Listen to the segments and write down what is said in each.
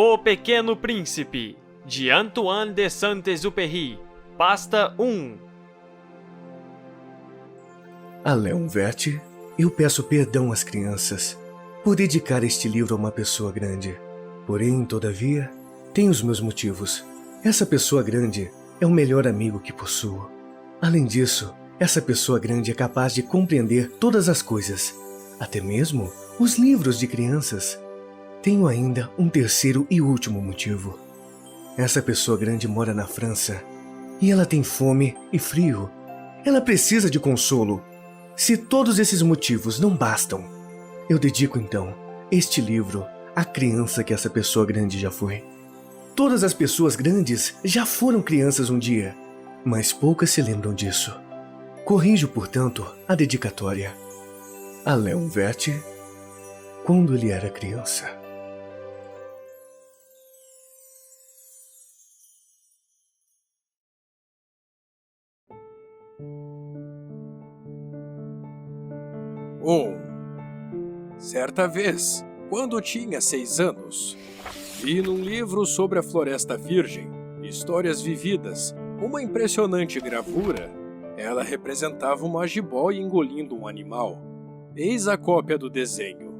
O Pequeno Príncipe, de Antoine de Saint-Exupéry, pasta 1. Alain Verte, eu peço perdão às crianças por dedicar este livro a uma pessoa grande. Porém, todavia, tenho os meus motivos. Essa pessoa grande é o melhor amigo que possuo. Além disso, essa pessoa grande é capaz de compreender todas as coisas, até mesmo os livros de crianças. Tenho ainda um terceiro e último motivo. Essa pessoa grande mora na França e ela tem fome e frio. Ela precisa de consolo. Se todos esses motivos não bastam, eu dedico então este livro à criança que essa pessoa grande já foi. Todas as pessoas grandes já foram crianças um dia, mas poucas se lembram disso. Corrijo, portanto, a dedicatória. Alain Verte, quando ele era criança. Certa vez, quando tinha 6 anos, vi num livro sobre a Floresta Virgem, Histórias Vividas, uma impressionante gravura. Ela representava uma jiboia engolindo um animal. Eis a cópia do desenho.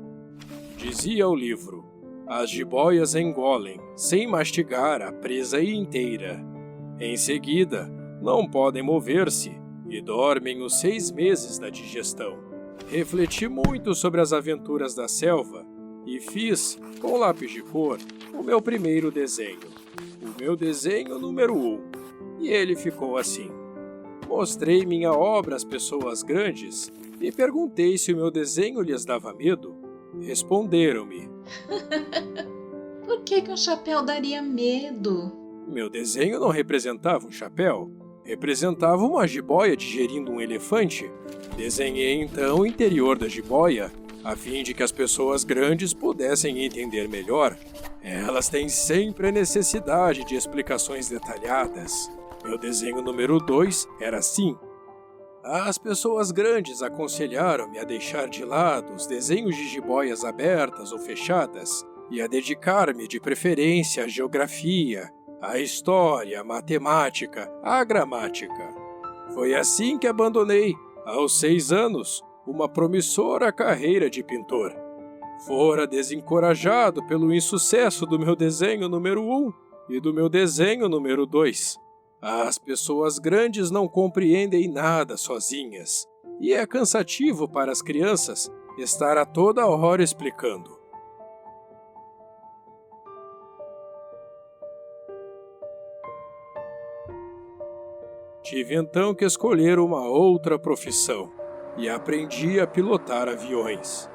Dizia o livro: as jiboias engolem, sem mastigar, a presa inteira. Em seguida, não podem mover-se e dormem os 6 meses da digestão. Refleti muito sobre as aventuras da selva e fiz, com lápis de cor, o meu primeiro desenho. O meu desenho número 1. E ele ficou assim. Mostrei minha obra às pessoas grandes e perguntei se o meu desenho lhes dava medo. Responderam-me: Por que um chapéu daria medo? Meu desenho não representava um chapéu. Representava uma jiboia digerindo um elefante. Desenhei então o interior da jiboia, a fim de que as pessoas grandes pudessem entender melhor. Elas têm sempre a necessidade de explicações detalhadas. Meu desenho número 2 era assim. As pessoas grandes aconselharam-me a deixar de lado os desenhos de jiboias abertas ou fechadas e a dedicar-me de preferência à geografia, à história, à matemática, à gramática. Foi assim que abandonei, aos 6 anos, uma promissora carreira de pintor. Fora desencorajado pelo insucesso do meu desenho número 1 e do meu desenho número 2. As pessoas grandes não compreendem nada sozinhas, e é cansativo para as crianças estar a toda hora explicando. Tive então que escolher uma outra profissão e aprendi a pilotar aviões.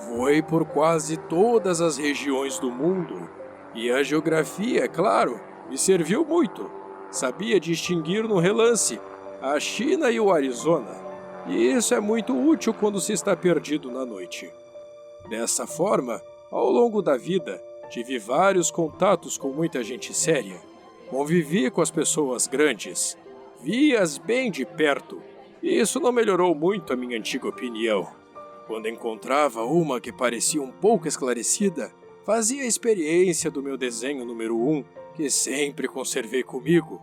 Voei por quase todas as regiões do mundo e a geografia, é claro, me serviu muito. Sabia distinguir no relance a China e o Arizona, e isso é muito útil quando se está perdido na noite. Dessa forma, ao longo da vida, tive vários contatos com muita gente séria. Convivi com as pessoas grandes. Vi-as bem de perto, e isso não melhorou muito a minha antiga opinião. Quando encontrava uma que parecia um pouco esclarecida, fazia a experiência do meu desenho número 1, que sempre conservei comigo.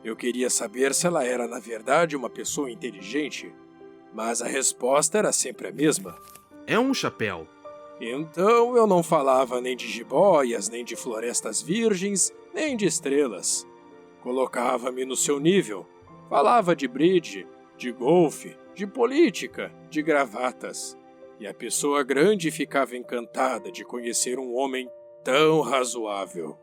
Eu queria saber se ela era na verdade uma pessoa inteligente, mas a resposta era sempre a mesma. É um chapéu. Então eu não falava nem de jiboias, nem de florestas virgens, nem de estrelas. Colocava-me no seu nível. Falava de bridge, de golfe, de política, de gravatas. E a pessoa grande ficava encantada de conhecer um homem tão razoável.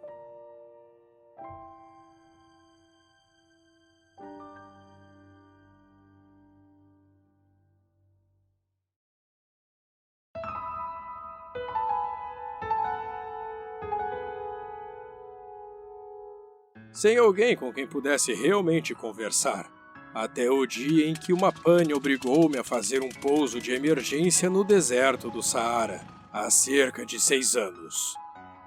Sem alguém com quem pudesse realmente conversar, até o dia em que uma pane obrigou-me a fazer um pouso de emergência no deserto do Saara, há cerca de 6 anos.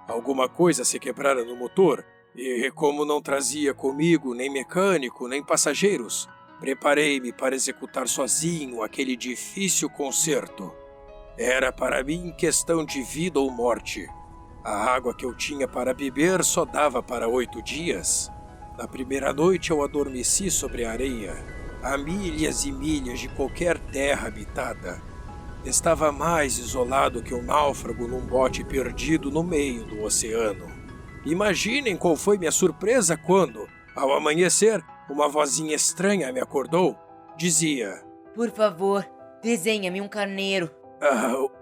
Alguma coisa se quebrara no motor, e como não trazia comigo nem mecânico nem passageiros, preparei-me para executar sozinho aquele difícil concerto. Era para mim questão de vida ou morte. A água que eu tinha para beber só dava para 8 dias. Na primeira noite eu adormeci sobre a areia, a milhas e milhas de qualquer terra habitada. Estava mais isolado que um náufrago num bote perdido no meio do oceano. Imaginem qual foi minha surpresa quando, ao amanhecer, uma vozinha estranha me acordou. Dizia: Por favor, desenha-me um carneiro.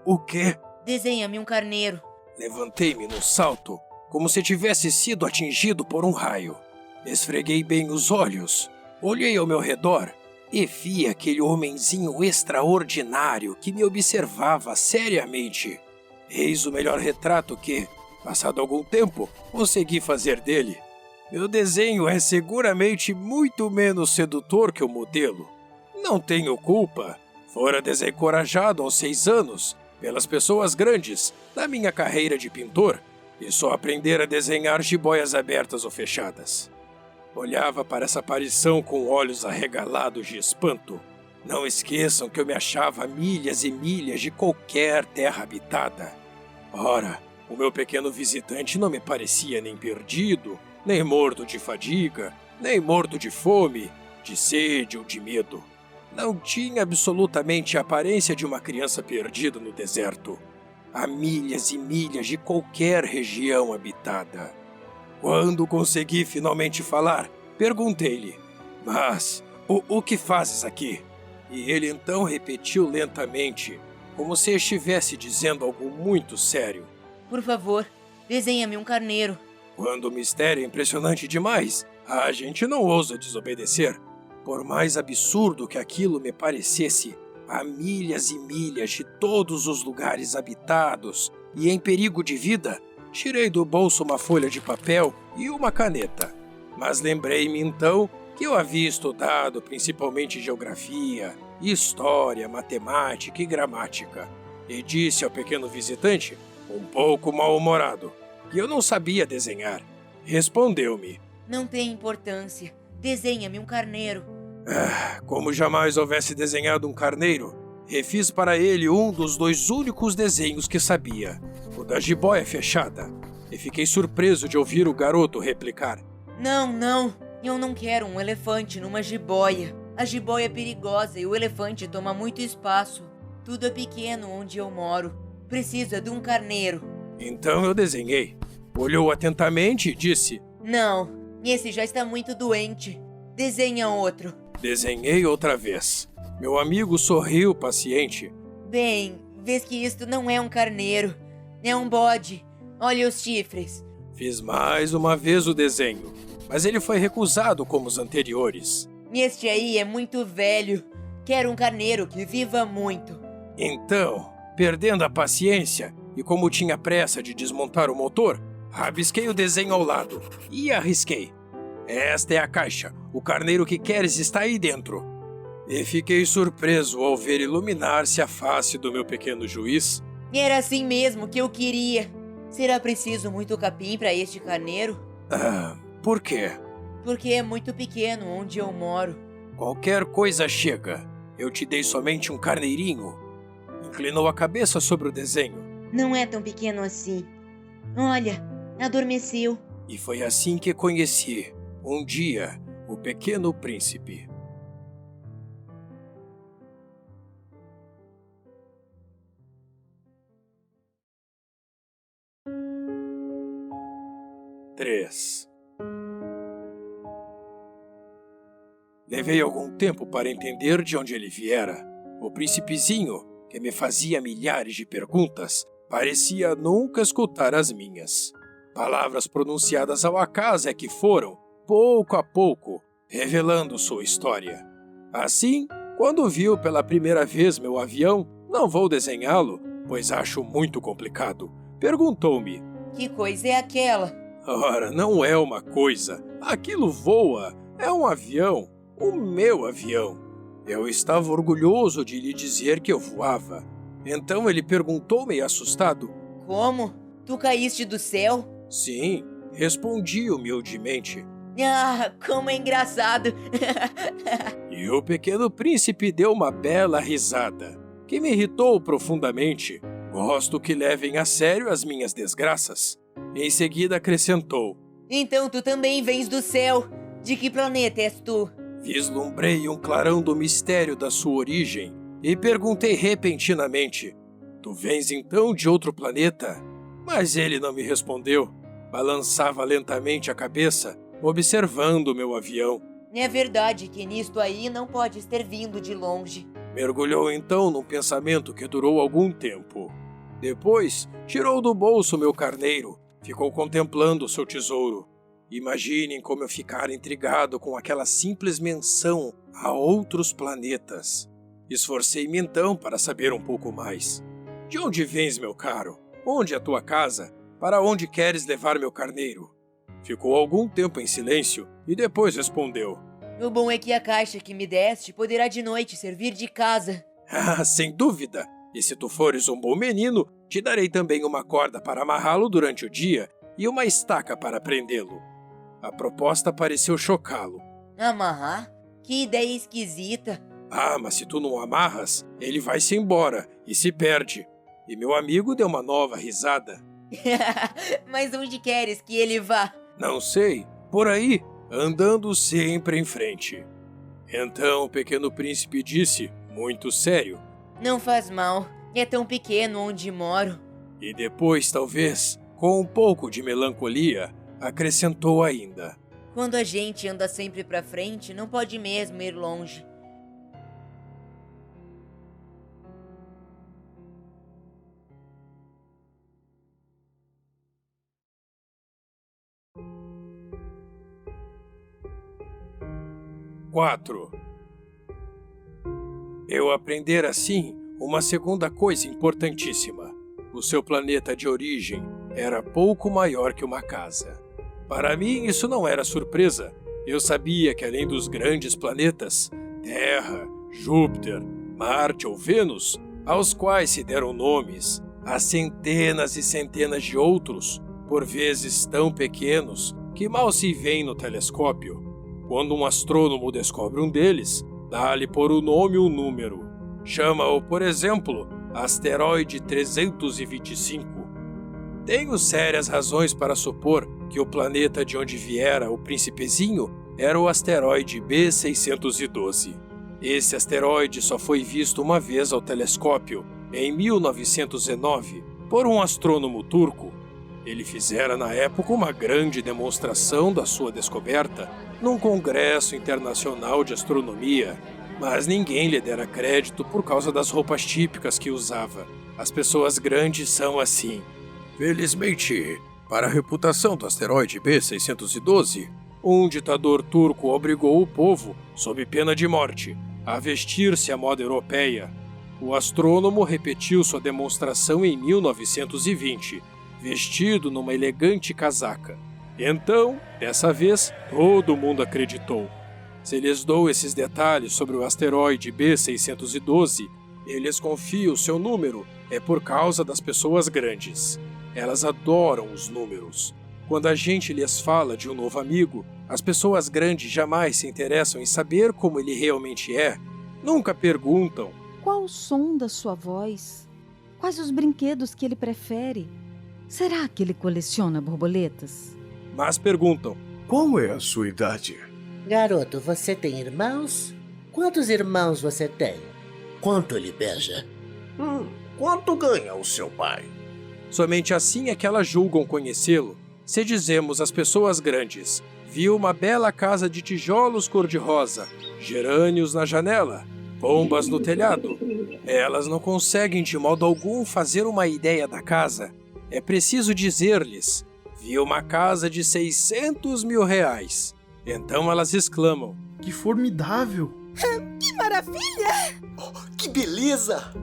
O quê? Desenha-me um carneiro. Levantei-me num salto, como se tivesse sido atingido por um raio. Esfreguei bem os olhos, olhei ao meu redor e vi aquele homenzinho extraordinário que me observava seriamente. Eis o melhor retrato que, passado algum tempo, consegui fazer dele. Meu desenho é seguramente muito menos sedutor que o modelo. Não tenho culpa. Fora desencorajado aos 6 anos pelas pessoas grandes da minha carreira de pintor e só aprender a desenhar jiboias abertas ou fechadas. Olhava para essa aparição com olhos arregalados de espanto. Não esqueçam que eu me achava a milhas e milhas de qualquer terra habitada. Ora, o meu pequeno visitante não me parecia nem perdido, nem morto de fadiga, nem morto de fome, de sede ou de medo. Não tinha absolutamente a aparência de uma criança perdida no deserto, a milhas e milhas de qualquer região habitada. Quando consegui finalmente falar, perguntei-lhe: Mas o que fazes aqui? E ele então repetiu lentamente, como se estivesse dizendo algo muito sério: Por favor, desenha-me um carneiro. Quando o mistério é impressionante demais, a gente não ousa desobedecer. Por mais absurdo que aquilo me parecesse, a milhas e milhas de todos os lugares habitados e em perigo de vida, tirei do bolso uma folha de papel e uma caneta. Mas lembrei-me então que eu havia estudado principalmente geografia, história, matemática e gramática, e disse ao pequeno visitante, um pouco mal-humorado, que eu não sabia desenhar. Respondeu-me: Não tem importância. Desenha-me um carneiro. Como jamais houvesse desenhado um carneiro, refiz para ele um dos 2 únicos desenhos que sabia, o da jiboia fechada, e fiquei surpreso de ouvir o garoto replicar: Não, eu não quero um elefante numa jiboia. A jiboia é perigosa e o elefante toma muito espaço. Tudo é pequeno onde eu moro. Preciso de um carneiro. Então eu desenhei. Olhou atentamente e disse: Não, esse já está muito doente. Desenha outro. Desenhei outra vez. Meu amigo sorriu paciente. Bem, vês que isto não é um carneiro. É um bode. Olha os chifres. Fiz mais uma vez o desenho, mas ele foi recusado como os anteriores. Este aí é muito velho. Quero um carneiro que viva muito. Então, perdendo a paciência e como tinha pressa de desmontar o motor, rabisquei o desenho ao lado e arrisquei: Esta é a caixa. O carneiro que queres está aí dentro. E fiquei surpreso ao ver iluminar-se a face do meu pequeno juiz. Era assim mesmo que eu queria. Será preciso muito capim para este carneiro? Por quê? Porque é muito pequeno onde eu moro. Qualquer coisa chega. Eu te dei somente um carneirinho. Inclinou a cabeça sobre o desenho. Não é tão pequeno assim. Olha, adormeceu. E foi assim que conheci, um dia, o Pequeno Príncipe. Três. Levei algum tempo para entender de onde ele viera. O príncipezinho, que me fazia milhares de perguntas, parecia nunca escutar as minhas. Palavras pronunciadas ao acaso é que foram, pouco a pouco, revelando sua história. Assim, quando viu pela primeira vez meu avião, não vou desenhá-lo, pois acho muito complicado, perguntou-me: Que coisa é aquela? Ora, não é uma coisa. Aquilo voa. É um avião. O meu avião. Eu estava orgulhoso de lhe dizer que eu voava. Então ele perguntou meio assustado: Como? Tu caíste do céu? Sim, respondi humildemente. Ah, como é engraçado! E o pequeno príncipe deu uma bela risada, que me irritou profundamente. Gosto que levem a sério as minhas desgraças. Em seguida acrescentou: Então tu também vens do céu. De que planeta és tu? Vislumbrei um clarão do mistério da sua origem e perguntei repentinamente: Tu vens então de outro planeta? Mas ele não me respondeu. Balançava lentamente a cabeça, observando o meu avião. É verdade que nisto aí não podes ter vindo de longe. Mergulhou então num pensamento que durou algum tempo. Depois, tirou do bolso meu carneiro, ficou contemplando o seu tesouro. Imaginem como eu ficara intrigado com aquela simples menção a outros planetas. Esforcei-me então para saber um pouco mais. De onde vens, meu caro? Onde é a tua casa? Para onde queres levar meu carneiro? Ficou algum tempo em silêncio e depois respondeu: O bom é que a caixa que me deste poderá de noite servir de casa. Ah, sem dúvida! E se tu fores um bom menino, te darei também uma corda para amarrá-lo durante o dia e uma estaca para prendê-lo. A proposta pareceu chocá-lo. Amarrar? Que ideia esquisita. Ah, mas se tu não amarras, ele vai-se embora e se perde. E meu amigo deu uma nova risada. Mas onde queres que ele vá? Não sei, por aí, andando sempre em frente. Então o pequeno príncipe disse, muito sério: Não faz mal, é tão pequeno onde moro. E depois, talvez, com um pouco de melancolia, acrescentou ainda: Quando a gente anda sempre pra frente, não pode mesmo ir longe. Quatro. Eu aprender assim uma segunda coisa importantíssima. O seu planeta de origem era pouco maior que uma casa. Para mim, isso não era surpresa. Eu sabia que além dos grandes planetas, Terra, Júpiter, Marte ou Vênus, aos quais se deram nomes, há centenas e centenas de outros, por vezes tão pequenos que mal se veem no telescópio. Quando um astrônomo descobre um deles, dá-lhe por o nome um número. Chama-o, por exemplo, asteroide 325. Tenho sérias razões para supor que o planeta de onde viera o príncipezinho era o asteroide B612. Esse asteroide só foi visto uma vez ao telescópio, em 1909, por um astrônomo turco. Ele fizera na época uma grande demonstração da sua descoberta num congresso internacional de astronomia, mas ninguém lhe dera crédito por causa das roupas típicas que usava. As pessoas grandes são assim. Felizmente, para a reputação do asteroide B612, um ditador turco obrigou o povo, sob pena de morte, a vestir-se à moda europeia. O astrônomo repetiu sua demonstração em 1920, vestido numa elegante casaca. Então, dessa vez, todo mundo acreditou. Se lhes dou esses detalhes sobre o asteroide B612, eles confiam seu número é por causa das pessoas grandes. Elas adoram os números. Quando a gente lhes fala de um novo amigo, as pessoas grandes jamais se interessam em saber como ele realmente é. Nunca perguntam: qual o som da sua voz? Quais os brinquedos que ele prefere? Será que ele coleciona borboletas? Mas perguntam: qual é a sua idade? Garoto, você tem irmãos? Quantos irmãos você tem? Quanto ele beija? Quanto ganha o seu pai? Somente assim é que elas julgam conhecê-lo. Se dizemos às pessoas grandes: viu uma bela casa de tijolos cor-de-rosa, gerânios na janela, pombas no telhado, elas não conseguem de modo algum fazer uma ideia da casa. É preciso dizer-lhes: vi uma casa de 600 mil reais. Então elas exclamam: que formidável! Que maravilha! Que beleza!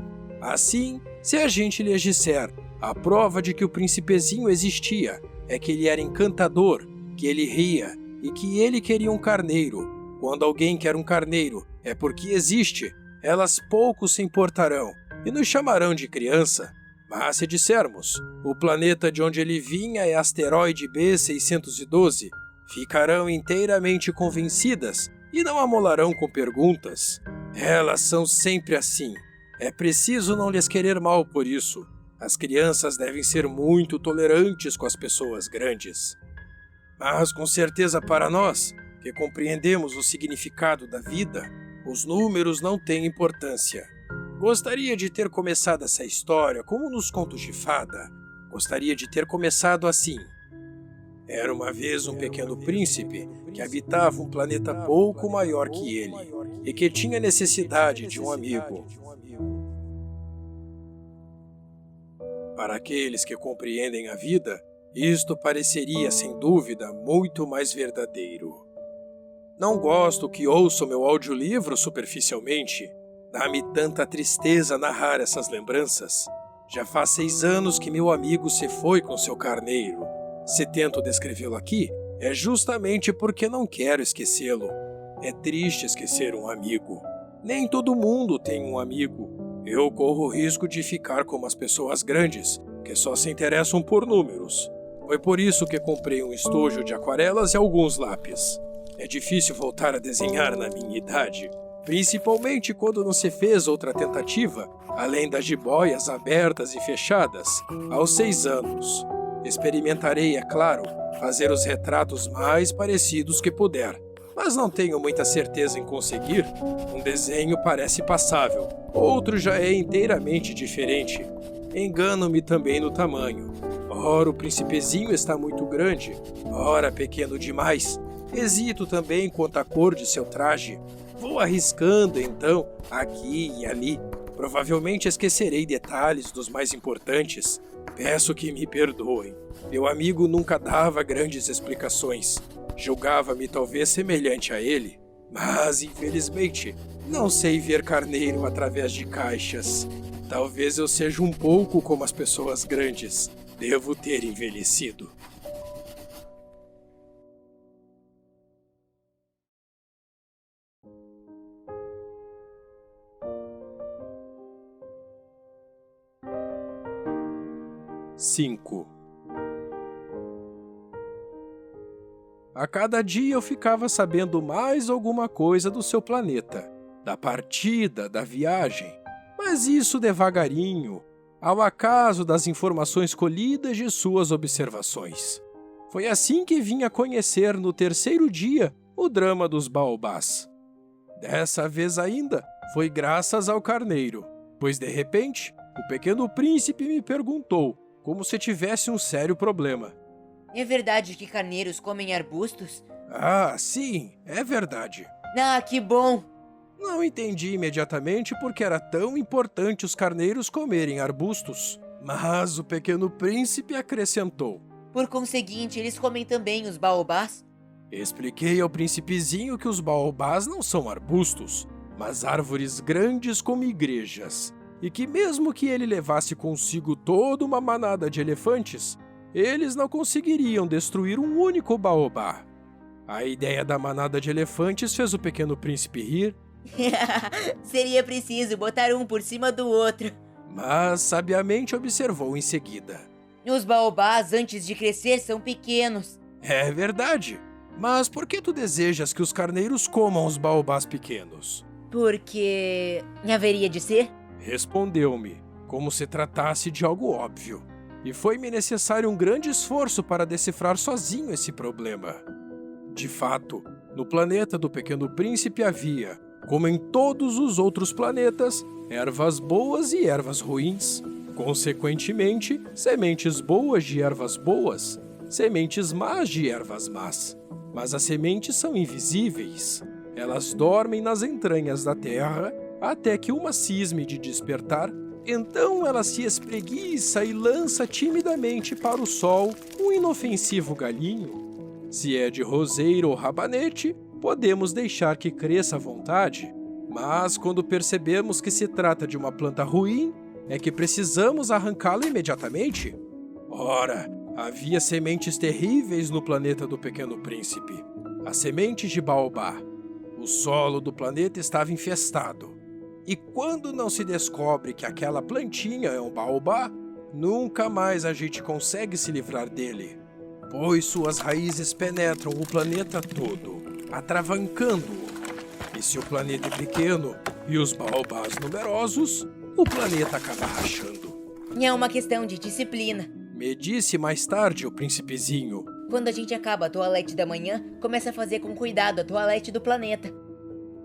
Assim, se a gente lhes disser: a prova de que o príncipezinho existia é que ele era encantador, que ele ria e que ele queria um carneiro. Quando alguém quer um carneiro é porque existe, elas pouco se importarão e nos chamarão de criança. Mas se dissermos: o planeta de onde ele vinha é asteroide B612, ficarão inteiramente convencidas e não amolarão com perguntas. Elas são sempre assim. É preciso não lhes querer mal por isso. As crianças devem ser muito tolerantes com as pessoas grandes. Mas com certeza para nós, que compreendemos o significado da vida, os números não têm importância. Gostaria de ter começado essa história como nos contos de fada. Gostaria de ter começado assim. Era uma vez um pequeno príncipe que habitava um planeta pouco maior que ele e que tinha necessidade de um amigo. Para aqueles que compreendem a vida, isto pareceria, sem dúvida, muito mais verdadeiro. Não gosto que ouçam meu audiolivro superficialmente. Dá-me tanta tristeza narrar essas lembranças. Já faz 6 anos que meu amigo se foi com seu carneiro. Se tento descrevê-lo aqui, é justamente porque não quero esquecê-lo. É triste esquecer um amigo. Nem todo mundo tem um amigo. Eu corro o risco de ficar como as pessoas grandes, que só se interessam por números. Foi por isso que comprei um estojo de aquarelas e alguns lápis. É difícil voltar a desenhar na minha idade, principalmente quando não se fez outra tentativa, além das jiboias abertas e fechadas, aos 6 anos. Experimentarei, é claro, fazer os retratos mais parecidos que puder, mas não tenho muita certeza em conseguir. Um desenho parece passável, outro já é inteiramente diferente. Engano-me também no tamanho. Ora o príncipezinho está muito grande, ora pequeno demais. Hesito também quanto à cor de seu traje. Vou arriscando então, aqui e ali. Provavelmente esquecerei detalhes dos mais importantes. Peço que me perdoem. Meu amigo nunca dava grandes explicações. Julgava-me talvez semelhante a ele, mas infelizmente não sei ver carneiro através de caixas. Talvez eu seja um pouco como as pessoas grandes. Devo ter envelhecido. Cinco. A cada dia eu ficava sabendo mais alguma coisa do seu planeta, da partida, da viagem, mas isso devagarinho, ao acaso das informações colhidas de suas observações. Foi assim que vim a conhecer no 3º dia o drama dos baobás. Dessa vez ainda foi graças ao carneiro, pois de repente o pequeno príncipe me perguntou, como se tivesse um sério problema. É verdade que carneiros comem arbustos? Ah, sim, é verdade. Ah, que bom! Não entendi imediatamente porque era tão importante os carneiros comerem arbustos, mas o pequeno príncipe acrescentou. Por conseguinte, eles comem também os baobás? Expliquei ao príncipezinho que os baobás não são arbustos, mas árvores grandes como igrejas, e que mesmo que ele levasse consigo toda uma manada de elefantes, eles não conseguiriam destruir um único baobá. A ideia da manada de elefantes fez o pequeno príncipe rir. Seria preciso botar um por cima do outro. Mas sabiamente observou em seguida. Os baobás, antes de crescer, são pequenos. É verdade. Mas por que tu desejas que os carneiros comam os baobás pequenos? Porque haveria de ser? Respondeu-me, como se tratasse de algo óbvio. E foi-me necessário um grande esforço para decifrar sozinho esse problema. De fato, no planeta do Pequeno Príncipe havia, como em todos os outros planetas, ervas boas e ervas ruins. Consequentemente, sementes boas de ervas boas, sementes más de ervas más. Mas as sementes são invisíveis. Elas dormem nas entranhas da terra até que uma cisme de despertar. Então ela se espreguiça e lança timidamente para o sol um inofensivo galhinho. Se é de roseira ou rabanete, podemos deixar que cresça à vontade, mas quando percebemos que se trata de uma planta ruim, é que precisamos arrancá-la imediatamente. Ora, havia sementes terríveis no planeta do Pequeno Príncipe, as sementes de baobá. O solo do planeta estava infestado. E quando não se descobre que aquela plantinha é um baobá, nunca mais a gente consegue se livrar dele, pois suas raízes penetram o planeta todo, atravancando-o. E se o planeta é pequeno e os baobás numerosos, o planeta acaba rachando. É uma questão de disciplina. Me disse mais tarde o príncipezinho. Quando a gente acaba a toalete da manhã, começa a fazer com cuidado a toalete do planeta.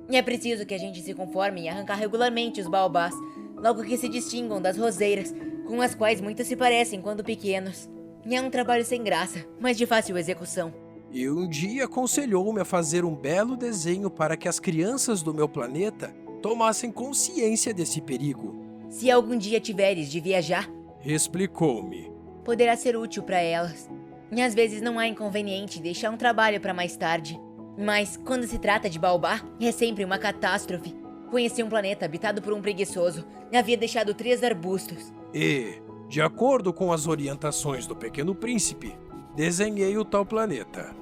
E é preciso que a gente se conforme em arrancar regularmente os baobás, logo que se distingam das roseiras, com as quais muitos se parecem quando pequenos. É um trabalho sem graça, mas de fácil execução. E um dia aconselhou-me a fazer um belo desenho para que as crianças do meu planeta tomassem consciência desse perigo. Se algum dia tiveres de viajar, Explicou-me. poderá ser útil para elas. E às vezes não há inconveniente deixar um trabalho para mais tarde. Mas quando se trata de baobá, é sempre uma catástrofe. Conheci um planeta habitado por um preguiçoso. Havia deixado 3 arbustos. E, de acordo com as orientações do Pequeno Príncipe, desenhei o tal planeta.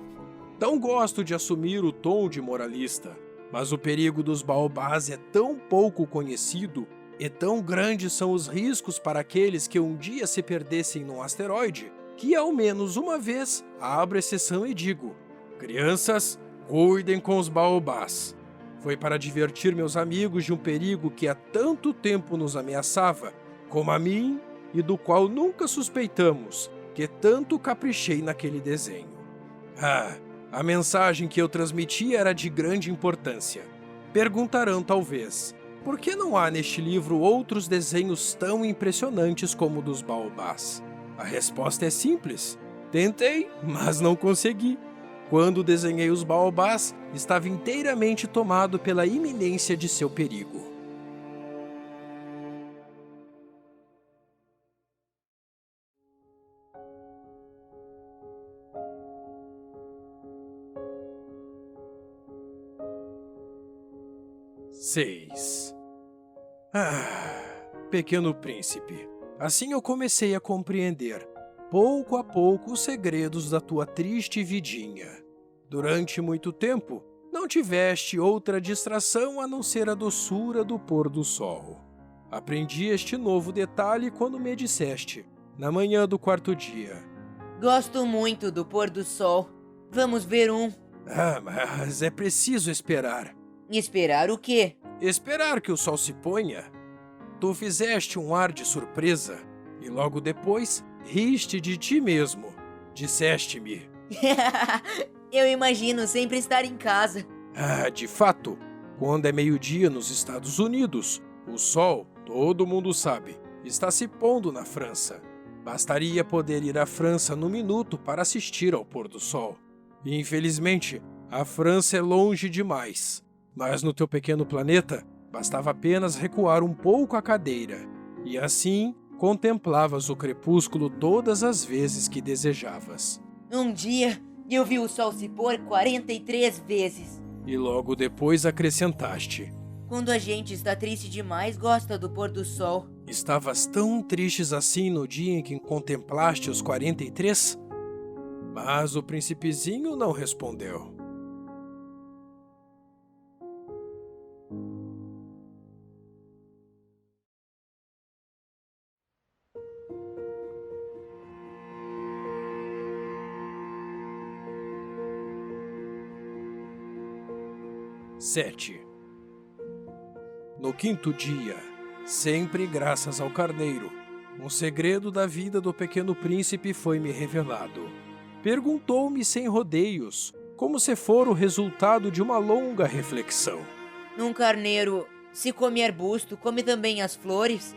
Não gosto de assumir o tom de moralista, mas o perigo dos baobás é tão pouco conhecido e tão grandes são os riscos para aqueles que um dia se perdessem num asteroide, que ao menos uma vez abro exceção e digo: crianças, cuidem com os baobás. Foi para divertir meus amigos de um perigo que há tanto tempo nos ameaçava, como a mim, e do qual nunca suspeitamos, que tanto caprichei naquele desenho. A mensagem que eu transmiti era de grande importância. Perguntarão talvez, por que não há neste livro outros desenhos tão impressionantes como o dos baobás? A resposta é simples. Tentei, mas não consegui. Quando desenhei os baobás, estava inteiramente tomado pela iminência de seu perigo. Seis. Pequeno Príncipe, assim eu comecei a compreender, pouco a pouco, os segredos da tua triste vidinha. Durante muito tempo, não tiveste outra distração a não ser a doçura do pôr do sol. Aprendi este novo detalhe quando me disseste, na manhã do 4º dia. Gosto muito do pôr do sol. Vamos ver um. Mas é preciso esperar. Esperar o quê? Esperar que o sol se ponha. Tu fizeste um ar de surpresa e logo depois riste de ti mesmo. Disseste-me: Eu imagino sempre estar em casa. de fato, quando é meio-dia nos Estados Unidos, o sol, todo mundo sabe, está se pondo na França. Bastaria poder ir à França no minuto para assistir ao pôr do sol. E, infelizmente, a França é longe demais. Mas no teu pequeno planeta, bastava apenas recuar um pouco a cadeira. E assim, contemplavas o crepúsculo todas as vezes que desejavas. Um dia, eu vi o sol se pôr 43 vezes. E logo depois acrescentaste: Quando a gente está triste demais, gosta do pôr do sol. estavas tão tristes assim no dia em que contemplaste os 43? Mas o príncipezinho não respondeu. Sete. No 5º dia, sempre graças ao carneiro, um segredo da vida do Pequeno Príncipe foi-me revelado. Perguntou-me sem rodeios, como se for o resultado de uma longa reflexão. Um carneiro, se come arbusto, come também as flores?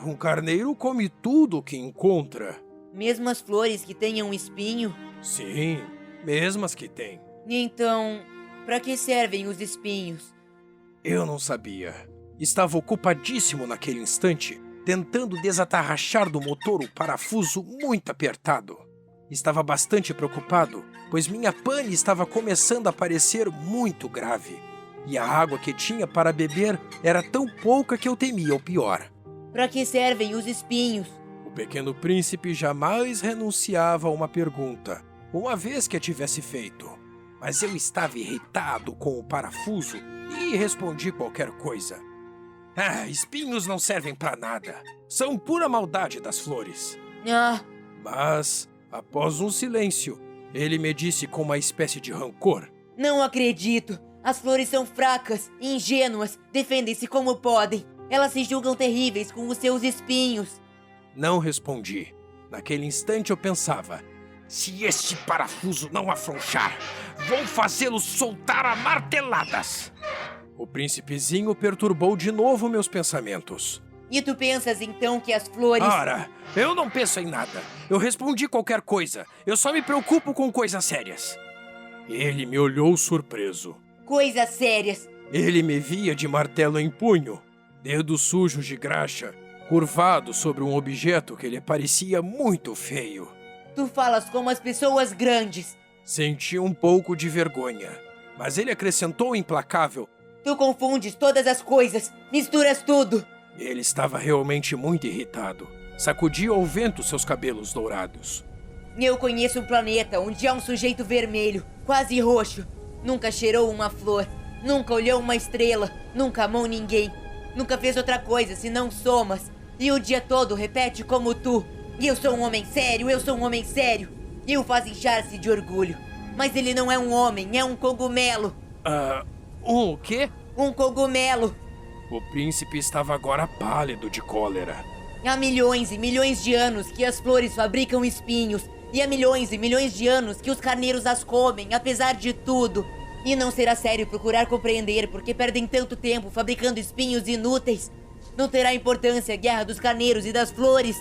Um carneiro come tudo o que encontra. Mesmo as flores que tenham espinho? Sim, mesmo as que tem. Então, para que servem os espinhos? Eu não sabia. Estava ocupadíssimo naquele instante, tentando desatarrachar do motor o parafuso muito apertado. Estava bastante preocupado, pois minha pane estava começando a parecer muito grave. E a água que tinha para beber era tão pouca que eu temia o pior. Para que servem os espinhos? O Pequeno Príncipe jamais renunciava a uma pergunta, uma vez que a tivesse feito. Mas eu estava irritado com o parafuso e respondi qualquer coisa. Espinhos não servem para nada. São pura maldade das flores. Mas, após um silêncio, ele me disse com uma espécie de rancor: Não acredito! As flores são fracas, ingênuas, defendem-se como podem. Elas se julgam terríveis com os seus espinhos. Não respondi. Naquele instante eu pensava: se este parafuso não afrouxar, vou fazê-lo soltar a marteladas. O príncipezinho perturbou de novo meus pensamentos. E tu pensas então que as flores... Ora, eu não penso em nada. Eu respondi qualquer coisa. Eu só me preocupo com coisas sérias. Ele me olhou surpreso. Coisas sérias. Ele me via de martelo em punho, dedos sujos de graxa, curvado sobre um objeto que lhe parecia muito feio. Tu falas como as pessoas grandes. Senti um pouco de vergonha, mas ele acrescentou implacável: Tu confundes todas as coisas, misturas tudo. Ele estava realmente muito irritado. Sacudia ao vento seus cabelos dourados. Eu conheço um planeta onde há um sujeito vermelho, quase roxo. Nunca cheirou uma flor, nunca olhou uma estrela, nunca amou ninguém. Nunca fez outra coisa senão somas. E o dia todo repete como tu: eu sou um homem sério, eu sou um homem sério. E o faz inchar-se de orgulho. Mas ele não é um homem, é um cogumelo. O quê? Um cogumelo. O príncipe estava agora pálido de cólera. Há milhões e milhões de anos que as flores fabricam espinhos. E há milhões e milhões de anos que os carneiros as comem, apesar de tudo. E não será sério procurar compreender porque perdem tanto tempo fabricando espinhos inúteis. Não terá importância a guerra dos carneiros e das flores.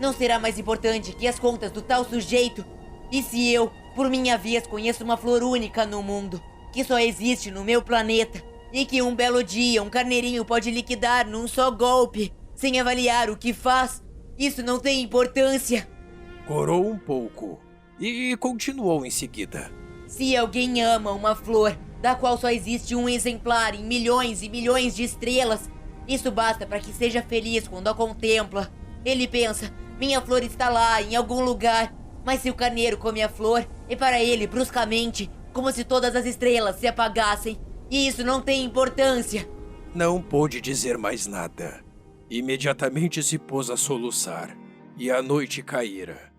Não será mais importante que as contas do tal sujeito. E se eu, por minha vez, conheço uma flor única no mundo, que só existe no meu planeta, e que um belo dia um carneirinho pode liquidar num só golpe, sem avaliar o que faz, isso não tem importância. Corou um pouco e continuou em seguida. Se alguém ama uma flor, da qual só existe um exemplar em milhões e milhões de estrelas, isso basta para que seja feliz quando a contempla. Ele pensa: minha flor está lá, em algum lugar. Mas se o carneiro come a flor, é para ele bruscamente, como se todas as estrelas se apagassem. E isso não tem importância. Não pôde dizer mais nada. Imediatamente se pôs a soluçar. E a noite caíra.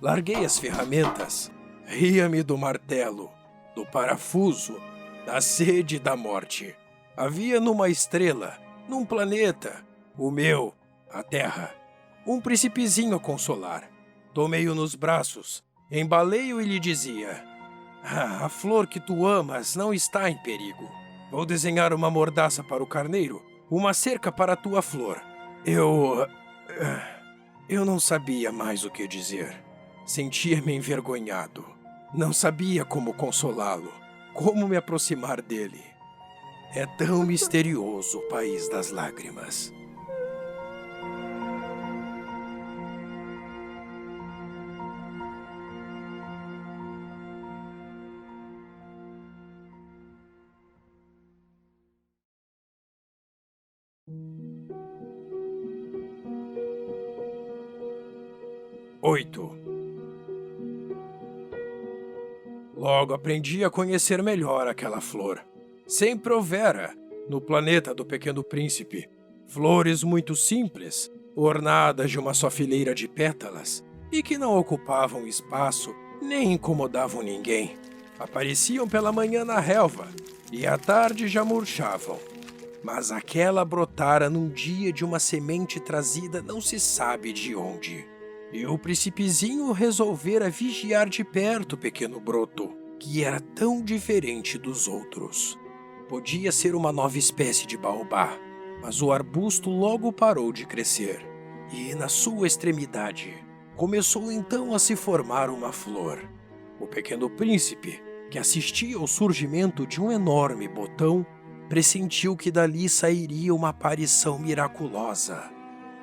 Larguei as ferramentas. Ria-me do martelo, do parafuso, da sede e da morte. Havia numa estrela, num planeta, o meu, a Terra, um príncipezinho a consolar. Tomei-o nos braços, embalei-o e lhe dizia: a flor que tu amas não está em perigo. Vou desenhar uma mordaça para o carneiro, uma cerca para a tua flor. Eu não sabia mais o que dizer. Sentia-me envergonhado. Não sabia como consolá-lo, como me aproximar dele. É tão misterioso o país das lágrimas. Logo aprendi a conhecer melhor aquela flor. Sempre houvera, no planeta do Pequeno Príncipe, flores muito simples, ornadas de uma só fileira de pétalas, e que não ocupavam espaço nem incomodavam ninguém. Apareciam pela manhã na relva, e à tarde já murchavam. Mas aquela brotara num dia de uma semente trazida não se sabe de onde. E o príncipezinho resolvera vigiar de perto o pequeno broto, que era tão diferente dos outros. Podia ser uma nova espécie de baobá, mas o arbusto logo parou de crescer. E na sua extremidade, começou então a se formar uma flor. O pequeno príncipe, que assistia ao surgimento de um enorme botão, pressentiu que dali sairia uma aparição miraculosa.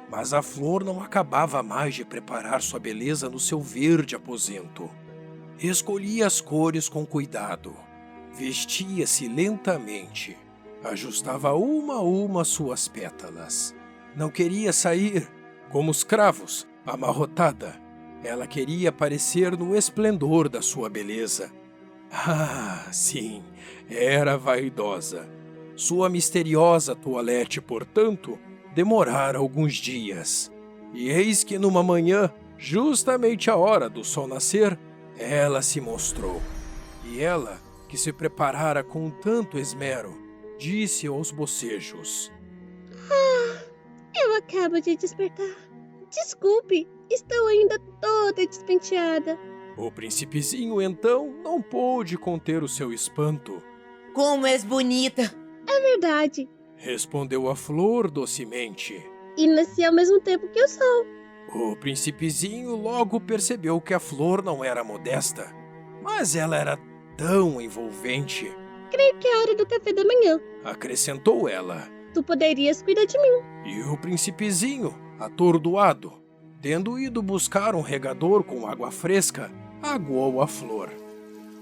Mas a flor não acabava mais de preparar sua beleza no seu verde aposento. Escolhia as cores com cuidado, vestia-se lentamente, ajustava uma a uma suas pétalas. Não queria sair, como os cravos, amarrotada. Ela queria aparecer no esplendor da sua beleza. Ah, sim, era vaidosa. Sua misteriosa toilette, portanto, demorara alguns dias. E eis que numa manhã, justamente à hora do sol nascer, ela se mostrou. E ela, que se preparara com tanto esmero, disse aos bocejos: Eu acabo de despertar. Desculpe, estou ainda toda despenteada. O príncipezinho então não pôde conter o seu espanto. Como és bonita! É verdade. Respondeu a flor docemente. E nasci ao mesmo tempo que o sol. O príncipezinho logo percebeu que a flor não era modesta, mas ela era tão envolvente. Creio que é a hora do café da manhã. Acrescentou ela. Tu poderias cuidar de mim. E o príncipezinho, atordoado, tendo ido buscar um regador com água fresca, aguou a flor.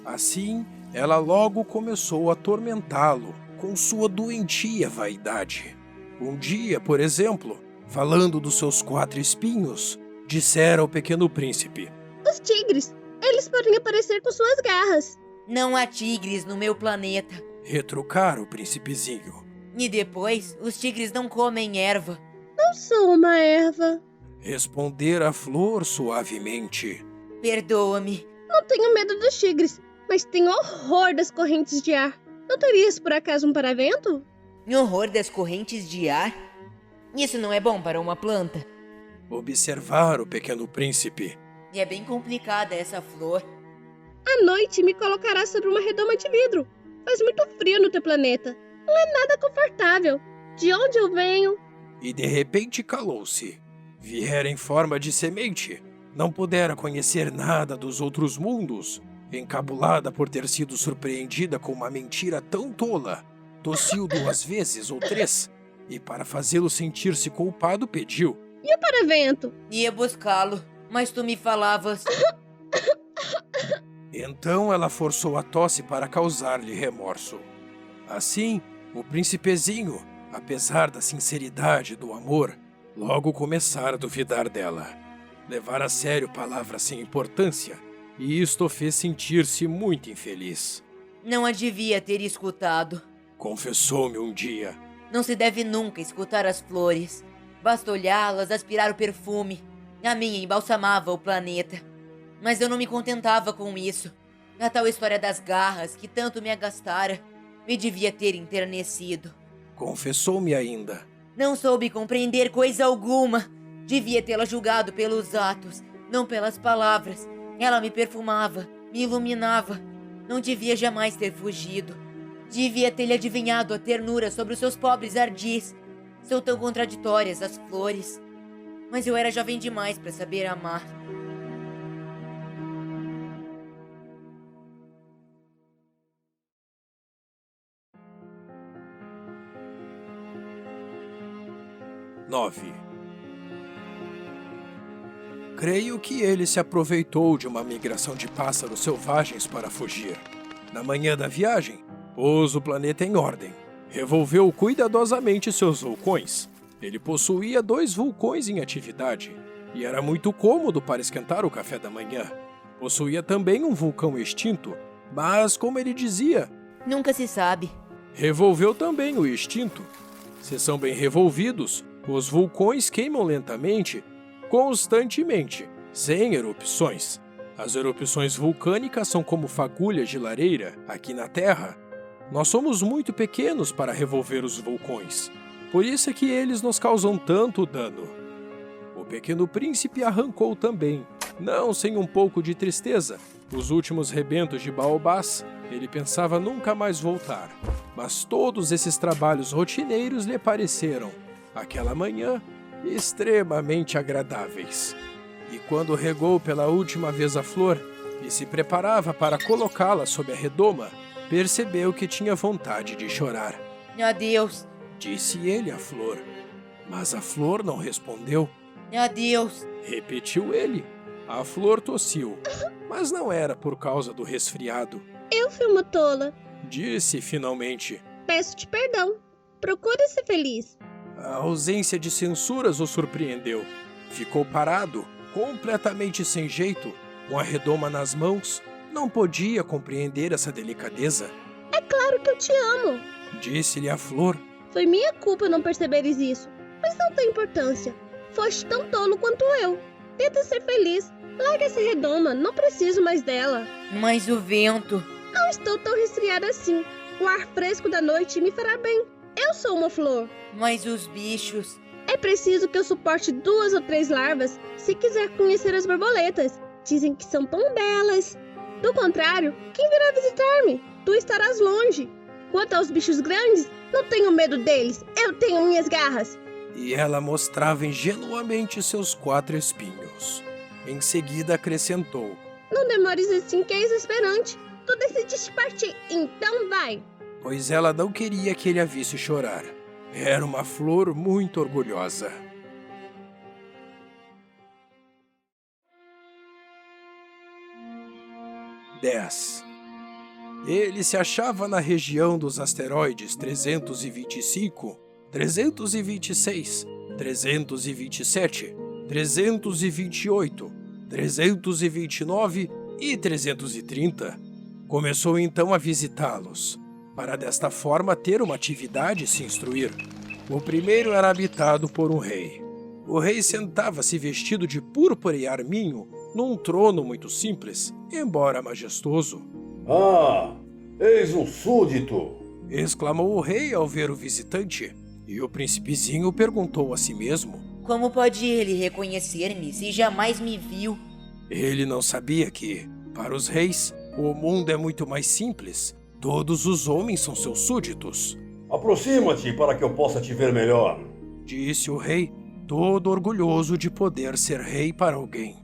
Assim, ela logo começou a atormentá-lo com sua doentia vaidade. Um dia, por exemplo, falando dos seus 4 espinhos, dissera ao pequeno príncipe: Os tigres, eles podem aparecer com suas garras. Não há tigres no meu planeta. retrucara o príncipezinho. E depois, os tigres não comem erva. Não sou uma erva. Respondera a flor suavemente. Perdoa-me. Não tenho medo dos tigres, mas tenho horror das correntes de ar. Não terias por acaso um paravento? Horror das correntes de ar? Isso não é bom para uma planta. Observar o pequeno príncipe. E é bem complicada essa flor. À noite me colocarás sobre uma redoma de vidro. Faz muito frio no teu planeta. Não é nada confortável. De onde eu venho? E de repente calou-se. Viera em forma de semente. Não pudera conhecer nada dos outros mundos. Encabulada por ter sido surpreendida com uma mentira tão tola, tossiu 2 vezes ou 3, e para fazê-lo sentir-se culpado pediu. E o paravento? Ia buscá-lo, mas tu me falavas. Então ela forçou a tosse para causar-lhe remorso. Assim, o príncipezinho, apesar da sinceridade do amor, logo começara a duvidar dela. Levar a sério palavras sem importância, e isto o fez sentir-se muito infeliz. Não a devia ter escutado. Confessou-me um dia. Não se deve nunca escutar as flores. Basta olhá-las, aspirar o perfume. A minha embalsamava o planeta. Mas eu não me contentava com isso. A tal história das garras, que tanto me agastara, me devia ter enternecido. Confessou-me ainda. Não soube compreender coisa alguma. Devia tê-la julgado pelos atos, não pelas palavras. Ela me perfumava, me iluminava. Não devia jamais ter fugido. Devia ter-lhe adivinhado a ternura sobre os seus pobres ardis. São tão contraditórias as flores. Mas eu era jovem demais para saber amar. Nove. Creio que ele se aproveitou de uma migração de pássaros selvagens para fugir. Na manhã da viagem, pôs o planeta em ordem. Revolveu cuidadosamente seus vulcões. Ele possuía 2 vulcões em atividade e era muito cômodo para esquentar o café da manhã. Possuía também um vulcão extinto, mas, como ele dizia, Nunca se sabe. revolveu também o extinto. Se são bem revolvidos, os vulcões queimam lentamente, constantemente, sem erupções. As erupções vulcânicas são como fagulhas de lareira aqui na Terra. Nós somos muito pequenos para revolver os vulcões. Por isso é que eles nos causam tanto dano. O pequeno príncipe arrancou também, não sem um pouco de tristeza, os últimos rebentos de baobás. Ele pensava nunca mais voltar. Mas todos esses trabalhos rotineiros lhe pareceram, aquela manhã, extremamente agradáveis. E quando regou pela última vez a flor e se preparava para colocá-la sob a redoma, percebeu que tinha vontade de chorar. Adeus, Disse ele à flor. Mas a flor não respondeu. adeus. Repetiu ele. A flor tossiu, mas não era por causa do resfriado. Eu fui uma tola. Disse finalmente. Peço-te perdão. Procure ser feliz. A ausência de censuras o surpreendeu. Ficou parado, completamente sem jeito, com a redoma nas mãos. Não podia compreender essa delicadeza. É claro que eu te amo. Disse-lhe a flor. Foi minha culpa não perceberes isso. Mas não tem importância. Foste tão tolo quanto eu. Tenta ser feliz. Larga essa redoma. Não preciso mais dela. Mas o vento... Não estou tão resfriada assim. O ar fresco da noite me fará bem. Eu sou uma flor. Mas os bichos... É preciso que eu suporte 2 ou 3 larvas se quiser conhecer as borboletas. Dizem que são tão belas. Do contrário, quem virá visitar-me? Tu estarás longe. Quanto aos bichos grandes, não tenho medo deles. Eu tenho minhas garras. E ela mostrava ingenuamente seus 4 espinhos. Em seguida acrescentou: Não demores assim, que é exasperante. Tu decidiste partir, então vai. Pois ela não queria que ele a visse chorar. Era uma flor muito orgulhosa. Ele se achava na região dos asteroides 325, 326, 327, 328, 329 e 330. Começou então a visitá-los, para desta forma ter uma atividade e se instruir. O primeiro era habitado por um rei. O rei sentava-se vestido de púrpura e arminho num trono muito simples, embora majestoso. Ah, eis um súdito! Exclamou o rei ao ver o visitante, e o príncipezinho perguntou a si mesmo: Como pode ele reconhecer-me se jamais me viu? Ele não sabia que, para os reis, o mundo é muito mais simples. Todos os homens são seus súditos. Aproxima-te para que eu possa te ver melhor, disse o rei, todo orgulhoso de poder ser rei para alguém.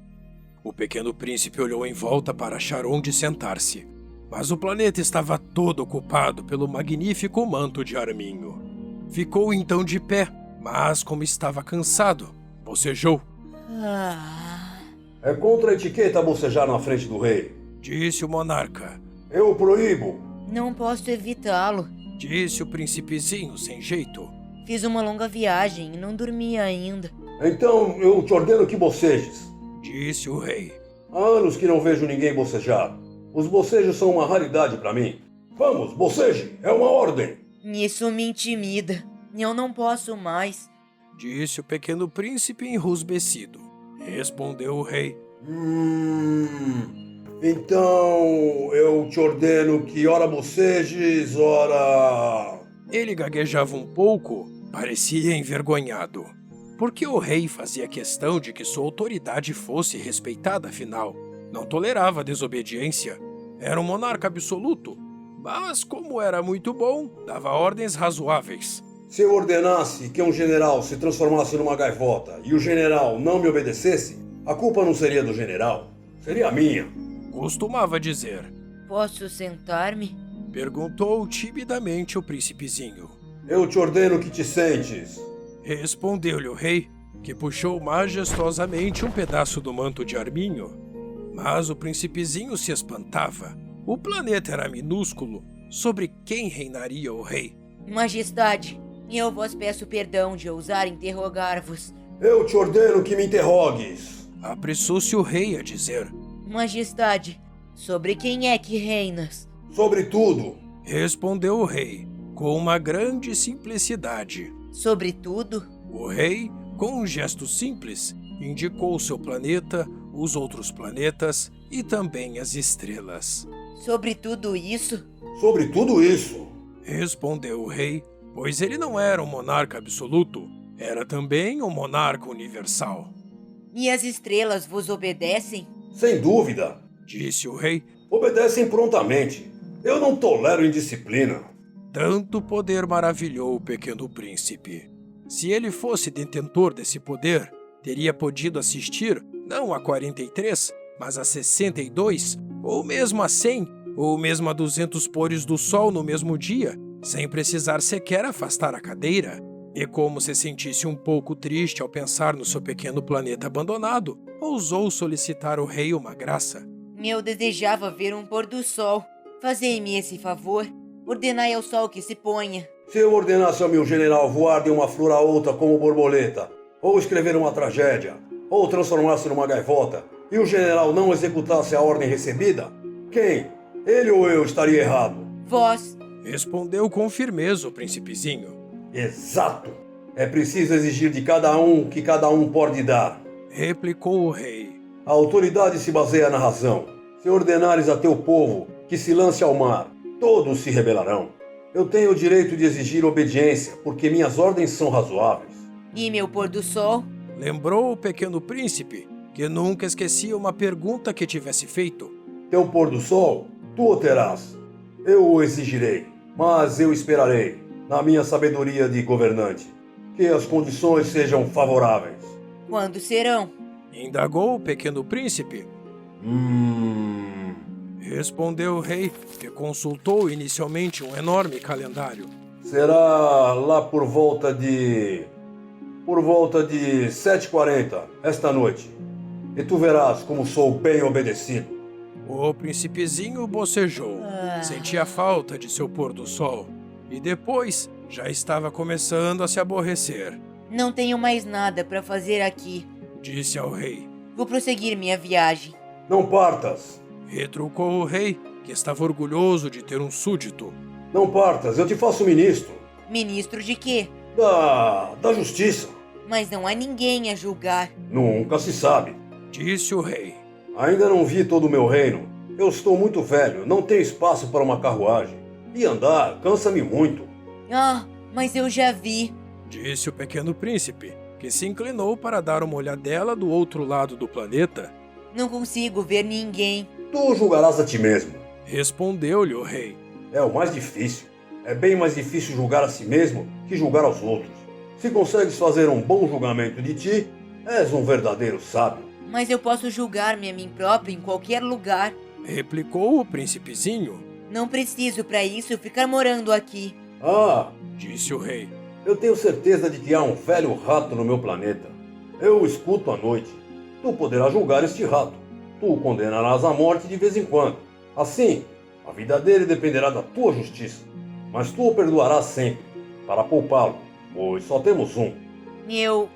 O pequeno príncipe olhou em volta para achar onde sentar-se, mas o planeta estava todo ocupado pelo magnífico manto de arminho. Ficou então de pé, mas como estava cansado, bocejou. É contra a etiqueta bocejar na frente do rei, disse o monarca. Eu o proíbo. Não posso evitá-lo, disse o príncipezinho sem jeito. Fiz uma longa viagem e não dormi ainda. Então eu te ordeno que bocejes, disse o rei. Há anos que não vejo ninguém bocejar. Os bocejos são uma raridade para mim. Vamos, boceje, é uma ordem. Isso me intimida. Eu não posso mais, disse o pequeno príncipe enrusbecido. Respondeu o rei. Então eu te ordeno que ora bocejes, ora... Ele gaguejava um pouco, parecia envergonhado, porque o rei fazia questão de que sua autoridade fosse respeitada, afinal. Não tolerava desobediência. Era um monarca absoluto, mas como era muito bom, dava ordens razoáveis. Se eu ordenasse que um general se transformasse numa gaivota e o general não me obedecesse, a culpa não seria do general, seria minha. Costumava dizer. Posso sentar-me? Perguntou timidamente o príncipezinho. Eu te ordeno que te sentes. Respondeu-lhe o rei, que puxou majestosamente um pedaço do manto de arminho. Mas o príncipezinho se espantava. O planeta era minúsculo. Sobre quem reinaria o rei? Majestade, eu vos peço perdão de ousar interrogar-vos. Eu te ordeno que me interrogues. Apressou-se o rei a dizer. Majestade, sobre quem é que reinas? Sobre tudo, respondeu o rei, com uma grande simplicidade. Sobre tudo? O rei, com um gesto simples, indicou seu planeta, os outros planetas e também as estrelas. Sobre tudo isso? Sobre tudo isso, respondeu o rei, pois ele não era um monarca absoluto, era também um monarca universal. E as estrelas vos obedecem? Sem dúvida, disse o rei. Obedecem prontamente. Eu não tolero indisciplina. Tanto poder maravilhou o pequeno príncipe. Se ele fosse detentor desse poder, teria podido assistir, não a 43, mas a 62, ou mesmo a 100, ou mesmo a 200 pôres do sol no mesmo dia, sem precisar sequer afastar a cadeira. E como se sentisse um pouco triste ao pensar no seu pequeno planeta abandonado, ousou solicitar ao rei uma graça. Eu desejava ver um pôr do sol. Fazei-me esse favor. Ordenai ao sol que se ponha. Se eu ordenasse ao meu general voar de uma flor a outra como borboleta, ou escrever uma tragédia, ou transformar-se numa gaivota, e o general não executasse a ordem recebida, quem? Ele ou eu estaria errado? Vós. Respondeu com firmeza o príncipezinho. Exato. É preciso exigir de cada um o que cada um pode dar. Replicou o rei. A autoridade se baseia na razão. Se ordenares a teu povo que se lance ao mar, todos se rebelarão. Eu tenho o direito de exigir obediência, porque minhas ordens são razoáveis. E meu pôr do sol? Lembrou o pequeno príncipe, que nunca esquecia uma pergunta que tivesse feito. Teu pôr do sol, tu o terás. Eu o exigirei, mas eu esperarei, na minha sabedoria de governante, que as condições sejam favoráveis. Quando serão? Indagou o pequeno príncipe. Respondeu o rei, que consultou inicialmente um enorme calendário. Será lá por volta de 7h40 esta noite. E tu verás como sou bem obedecido. O príncipezinho bocejou. Sentia falta de seu pôr do sol. E depois já estava começando a se aborrecer. Não tenho mais nada para fazer aqui. Disse ao rei. Vou prosseguir minha viagem. Não partas. Retrucou o rei, que estava orgulhoso de ter um súdito. Não partas, eu te faço ministro. Ministro de quê? Da justiça. Mas não há ninguém a julgar. Nunca se sabe. Disse o rei. Ainda não vi todo o meu reino. Eu estou muito velho, não tenho espaço para uma carruagem. E andar cansa-me muito. Ah, mas eu já vi. Disse o pequeno príncipe, que se inclinou para dar uma olhadela do outro lado do planeta. Não consigo ver ninguém. Tu julgarás a ti mesmo. Respondeu-lhe o rei. É o mais difícil. É bem mais difícil julgar a si mesmo que julgar aos outros. Se consegues fazer um bom julgamento de ti, és um verdadeiro sábio. Mas eu posso julgar-me a mim próprio em qualquer lugar. Replicou o príncipezinho. Não preciso para isso ficar morando aqui. Ah, disse o rei. Eu tenho certeza de que há um velho rato no meu planeta. Eu o escuto à noite. Tu poderás julgar este rato. Tu o condenarás à morte de vez em quando. Assim, a vida dele dependerá da tua justiça. Mas tu o perdoarás sempre, para poupá-lo, pois só temos um. Eu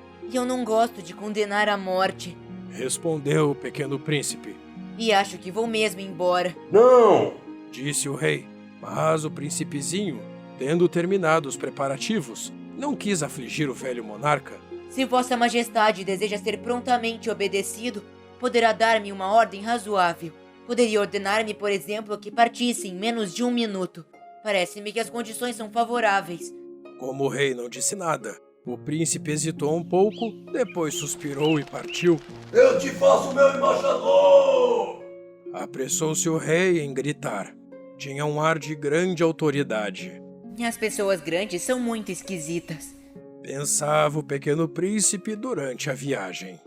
não gosto de condenar à morte. Respondeu o pequeno príncipe. E acho que vou mesmo embora. Não! Disse o rei. Mas o príncipezinho, tendo terminado os preparativos, não quis afligir o velho monarca. Se Vossa Majestade deseja ser prontamente obedecido, poderá dar-me uma ordem razoável. Poderia ordenar-me, por exemplo, que partisse em menos de 1 minuto. Parece-me que as condições são favoráveis. Como o rei não disse nada, o príncipe hesitou um pouco, depois suspirou e partiu. Eu te faço meu embaixador! Apressou-se o rei em gritar. Tinha um ar de grande autoridade. As pessoas grandes são muito esquisitas. Pensava o pequeno príncipe durante a viagem.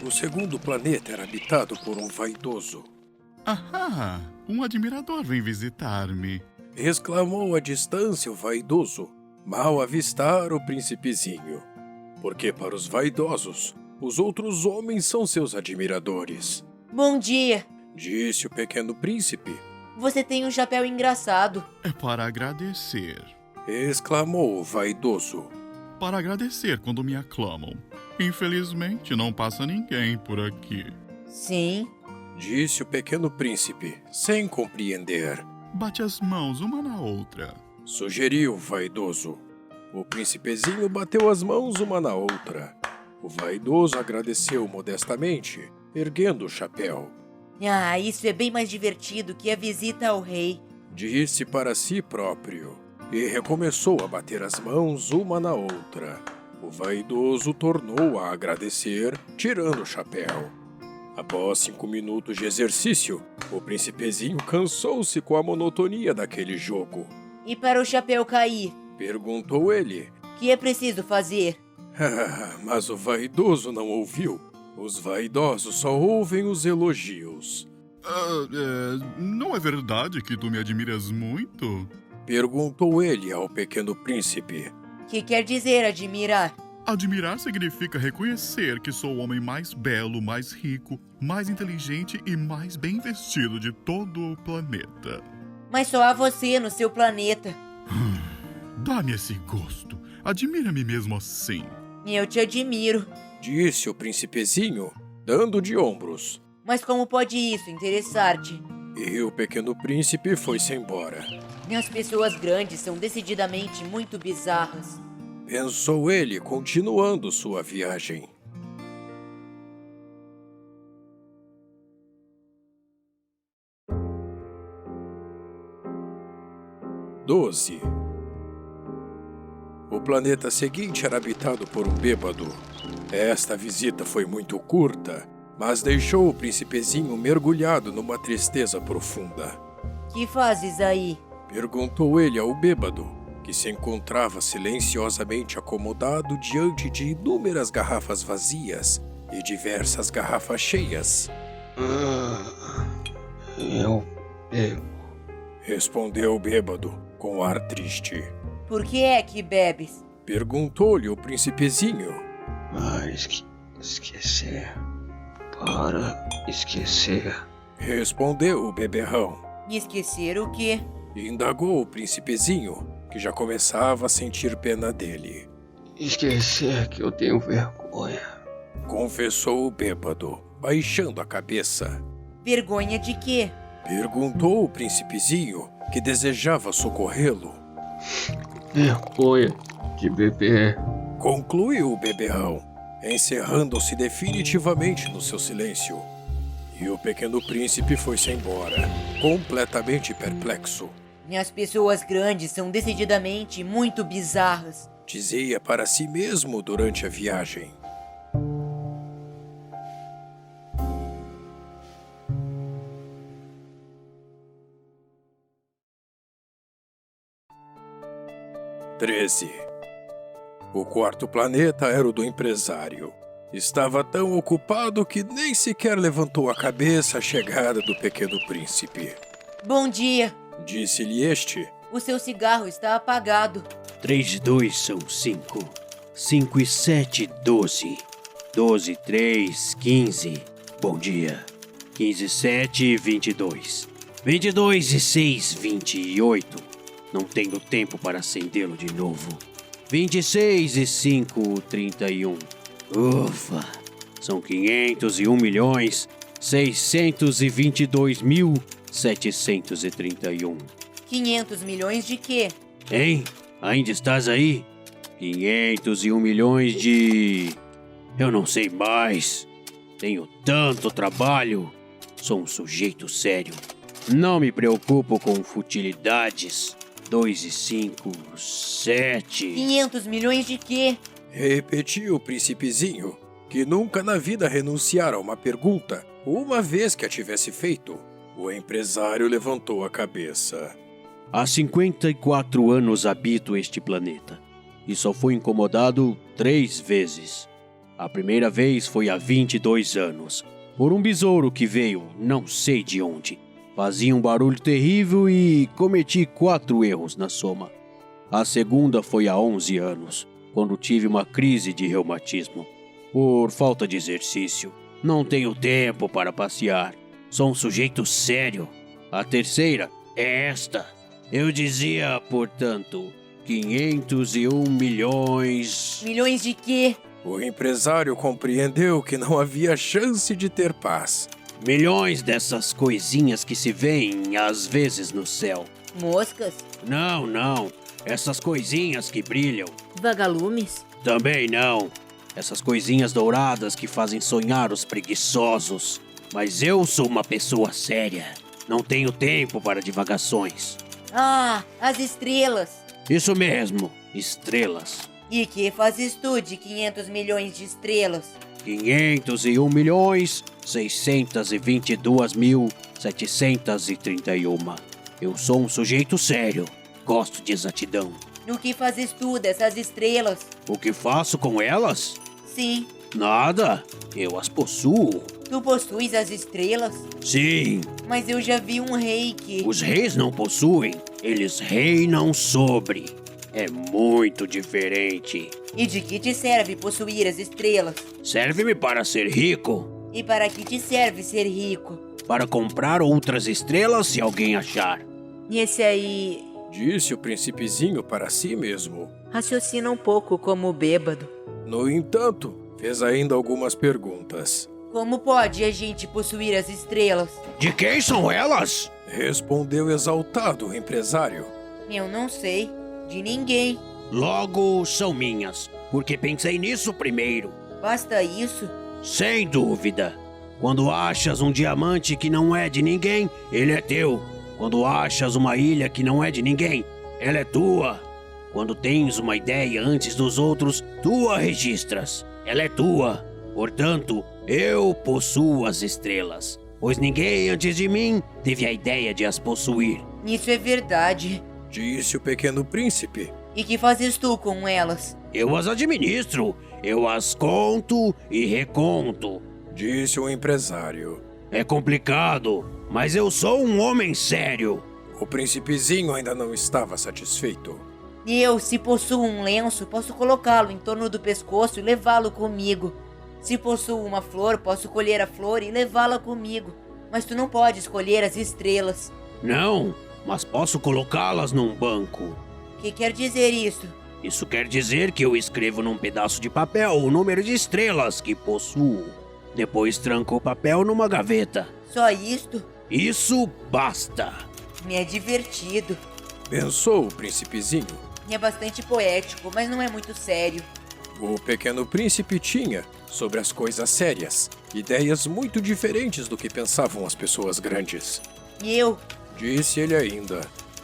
O segundo planeta era habitado por um vaidoso. Ahá! Um admirador vem visitar-me. Exclamou à distância o vaidoso, mal avistar o príncipezinho. Porque para os vaidosos, os outros homens são seus admiradores. Bom dia! Disse o pequeno príncipe. Você tem um chapéu engraçado. É para agradecer. Exclamou o vaidoso. Para agradecer quando me aclamam. Infelizmente, não passa ninguém por aqui. Sim. Disse o pequeno príncipe, sem compreender. Bate as mãos uma na outra. Sugeriu o vaidoso. O príncipezinho bateu as mãos uma na outra. O vaidoso agradeceu modestamente, erguendo o chapéu. Ah, isso é bem mais divertido que a visita ao rei. Disse para si próprio. E recomeçou a bater as mãos uma na outra. O vaidoso tornou a agradecer, tirando o chapéu. Após 5 minutos de exercício, o príncipezinho cansou-se com a monotonia daquele jogo. E para o chapéu cair? Perguntou ele. Que é preciso fazer? Mas o vaidoso não ouviu. Os vaidosos só ouvem os elogios. Não é verdade que tu me admiras muito? Perguntou ele ao pequeno príncipe. Que quer dizer admirar? Admirar significa reconhecer que sou o homem mais belo, mais rico, mais inteligente e mais bem vestido de todo o planeta. Mas só há você no seu planeta. Dá-me esse gosto. Admira-me mesmo assim. Eu te admiro. Disse o príncipezinho, dando de ombros. Mas como pode isso interessar-te? E o pequeno príncipe foi-se embora. As pessoas grandes são decididamente muito bizarras. Pensou ele, continuando sua viagem. 12. O planeta seguinte era habitado por um bêbado. Esta visita foi muito curta, mas deixou o príncipezinho mergulhado numa tristeza profunda. Que fazes aí? Perguntou ele ao bêbado, que se encontrava silenciosamente acomodado diante de inúmeras garrafas vazias e diversas garrafas cheias. Eu bebo. Respondeu o bêbado, com ar triste. Por que é que bebes? Perguntou-lhe o príncipezinho. Esquecer. Para esquecer. Respondeu o beberrão. Esquecer o quê? Indagou o príncipezinho, que já começava a sentir pena dele. Esquecer que eu tenho vergonha. Confessou o bêbado, baixando a cabeça. Vergonha de quê? Perguntou o príncipezinho, que desejava socorrê-lo. Vergonha de beber. Concluiu o beberrão, encerrando-se definitivamente no seu silêncio. E o pequeno príncipe foi-se embora, completamente perplexo. As pessoas grandes são decididamente muito bizarras. Dizia para si mesmo durante a viagem. O quarto planeta era o do empresário. Estava tão ocupado que nem sequer levantou a cabeça à chegada do pequeno príncipe. Bom dia. Disse-lhe este. O seu cigarro está apagado. 3 e 2 são 5. 5 e 7, 12. 12 e 3, 15. Bom dia. 15 e 7, 22. 22 e 6, 28. Não tenho tempo para acendê-lo de novo. 26 e 5, 31. Ufa! São 501.622.731. 500 milhões de quê? Hein? Ainda estás aí? 501 milhões de... Eu não sei mais. Tenho tanto trabalho. Sou um sujeito sério. Não me preocupo com futilidades. 2 e 5, 7... 500 milhões de quê? Repetiu o príncipezinho, que nunca na vida renunciara a uma pergunta, uma vez que a tivesse feito. O empresário levantou a cabeça. Há 54 anos habito este planeta, e só fui incomodado 3 vezes. A primeira vez foi há 22 anos, por um besouro que veio, não sei de onde. Fazia um barulho terrível e cometi 4 erros na soma. A segunda foi há 11 anos, quando tive uma crise de reumatismo. Por falta de exercício, não tenho tempo para passear. Sou um sujeito sério. A terceira é esta. Eu dizia, portanto, 501 milhões... Milhões de quê? O empresário compreendeu que não havia chance de ter paz. Milhões dessas coisinhas que se veem às vezes no céu. Moscas? Não. Essas coisinhas que brilham. Vagalumes? Também não. Essas coisinhas douradas que fazem sonhar os preguiçosos. Mas eu sou uma pessoa séria. Não tenho tempo para divagações. Ah, as estrelas. Isso mesmo, estrelas. E que fazes tu de 500 milhões de estrelas? 501.622.731. Eu sou um sujeito sério. Gosto de exatidão. O que fazes tu dessas estrelas? O que faço com elas? Sim. Nada. Eu as possuo. Tu possuis as estrelas? Sim. Mas eu já vi um rei que... Os reis não possuem. Eles reinam sobre. É muito diferente. E de que te serve possuir as estrelas? Serve-me para ser rico. E para que te serve ser rico? Para comprar outras estrelas se alguém achar. E esse aí... Disse o príncipezinho para si mesmo. Raciocina um pouco como o bêbado. No entanto, fez ainda algumas perguntas. Como pode a gente possuir as estrelas? De quem são elas? Respondeu exaltado o empresário. Eu não sei. De ninguém. Logo, são minhas, porque pensei nisso primeiro. Basta isso? Sem dúvida. Quando achas um diamante que não é de ninguém, ele é teu. Quando achas uma ilha que não é de ninguém, Ela é tua. Quando tens uma ideia antes dos outros, tu a registras. Ela é tua. Portanto, eu possuo as estrelas, pois ninguém antes de mim teve a ideia de as possuir. Isso é verdade. Disse o pequeno príncipe. E que fazes tu com elas? Eu as administro. Eu as conto e reconto. Disse o empresário. É complicado, mas eu sou um homem sério. O príncipezinho ainda não estava satisfeito. Eu, se possuo um lenço, posso colocá-lo em torno do pescoço e levá-lo comigo. Se possuo uma flor, posso colher a flor e levá-la comigo. Mas tu não podes colher as estrelas. Não, mas posso colocá-las num banco. O que quer dizer isso? Isso quer dizer que eu escrevo num pedaço de papel o número de estrelas que possuo. Depois tranco o papel numa gaveta. Só isto? Isso basta. Me é divertido. Pensou o príncipezinho. É bastante poético, mas não é muito sério. O pequeno príncipe tinha, sobre as coisas sérias, ideias muito diferentes do que pensavam as pessoas grandes. Eu? Disse ele ainda.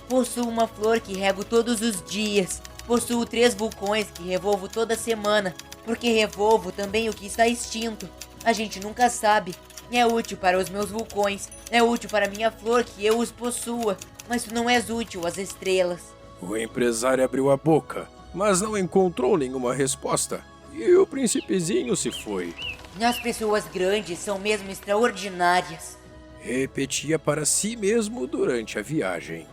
Possuo uma flor que rego todos os dias. Possuo 3 vulcões que revolvo toda semana, porque revolvo também o que está extinto. A gente nunca sabe. É útil para os meus vulcões, é útil para minha flor que eu os possua, mas tu não és útil às estrelas. O empresário abriu a boca, mas não encontrou nenhuma resposta, e o príncipezinho se foi. As pessoas grandes são mesmo extraordinárias. Repetia para si mesmo durante a viagem.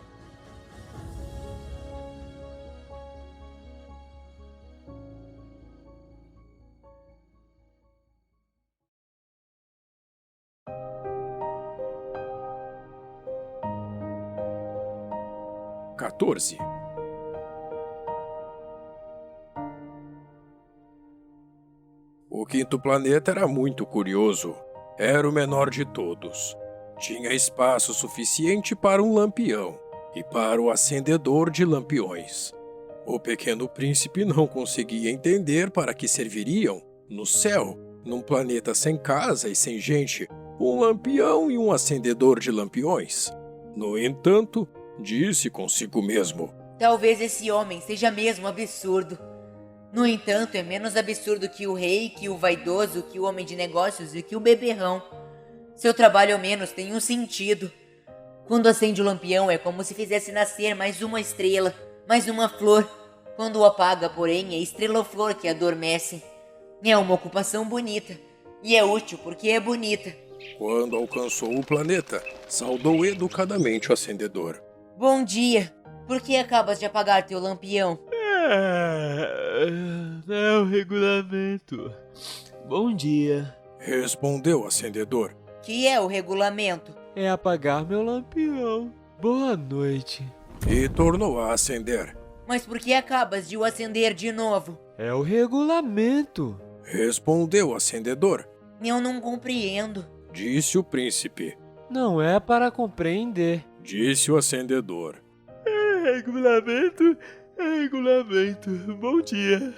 O quinto planeta era muito curioso. Era o menor de todos. Tinha espaço suficiente para um lampião e para o acendedor de lampiões. O pequeno príncipe não conseguia entender para que serviriam, no céu, num planeta sem casa e sem gente, um lampião e um acendedor de lampiões. No entanto, disse consigo mesmo: talvez esse homem seja mesmo absurdo. No entanto, é menos absurdo que o rei, que o vaidoso, que o homem de negócios e que o beberrão. Seu trabalho ao menos tem um sentido. Quando acende o lampião é como se fizesse nascer mais uma estrela, mais uma flor. Quando o apaga, porém, é estrela ou flor que adormece. É uma ocupação bonita. E é útil porque é bonita. Quando alcançou o planeta, saudou educadamente o acendedor. Bom dia. Por que acabas de apagar teu lampião? É o regulamento. Bom dia. Respondeu o acendedor. Que é o regulamento? É apagar meu lampião. Boa noite. E tornou a acender. Mas por que acabas de o acender de novo? É o regulamento. Respondeu o acendedor. Eu não compreendo. Disse o príncipe. Não é para compreender. Disse o acendedor. Regulamento. Bom dia.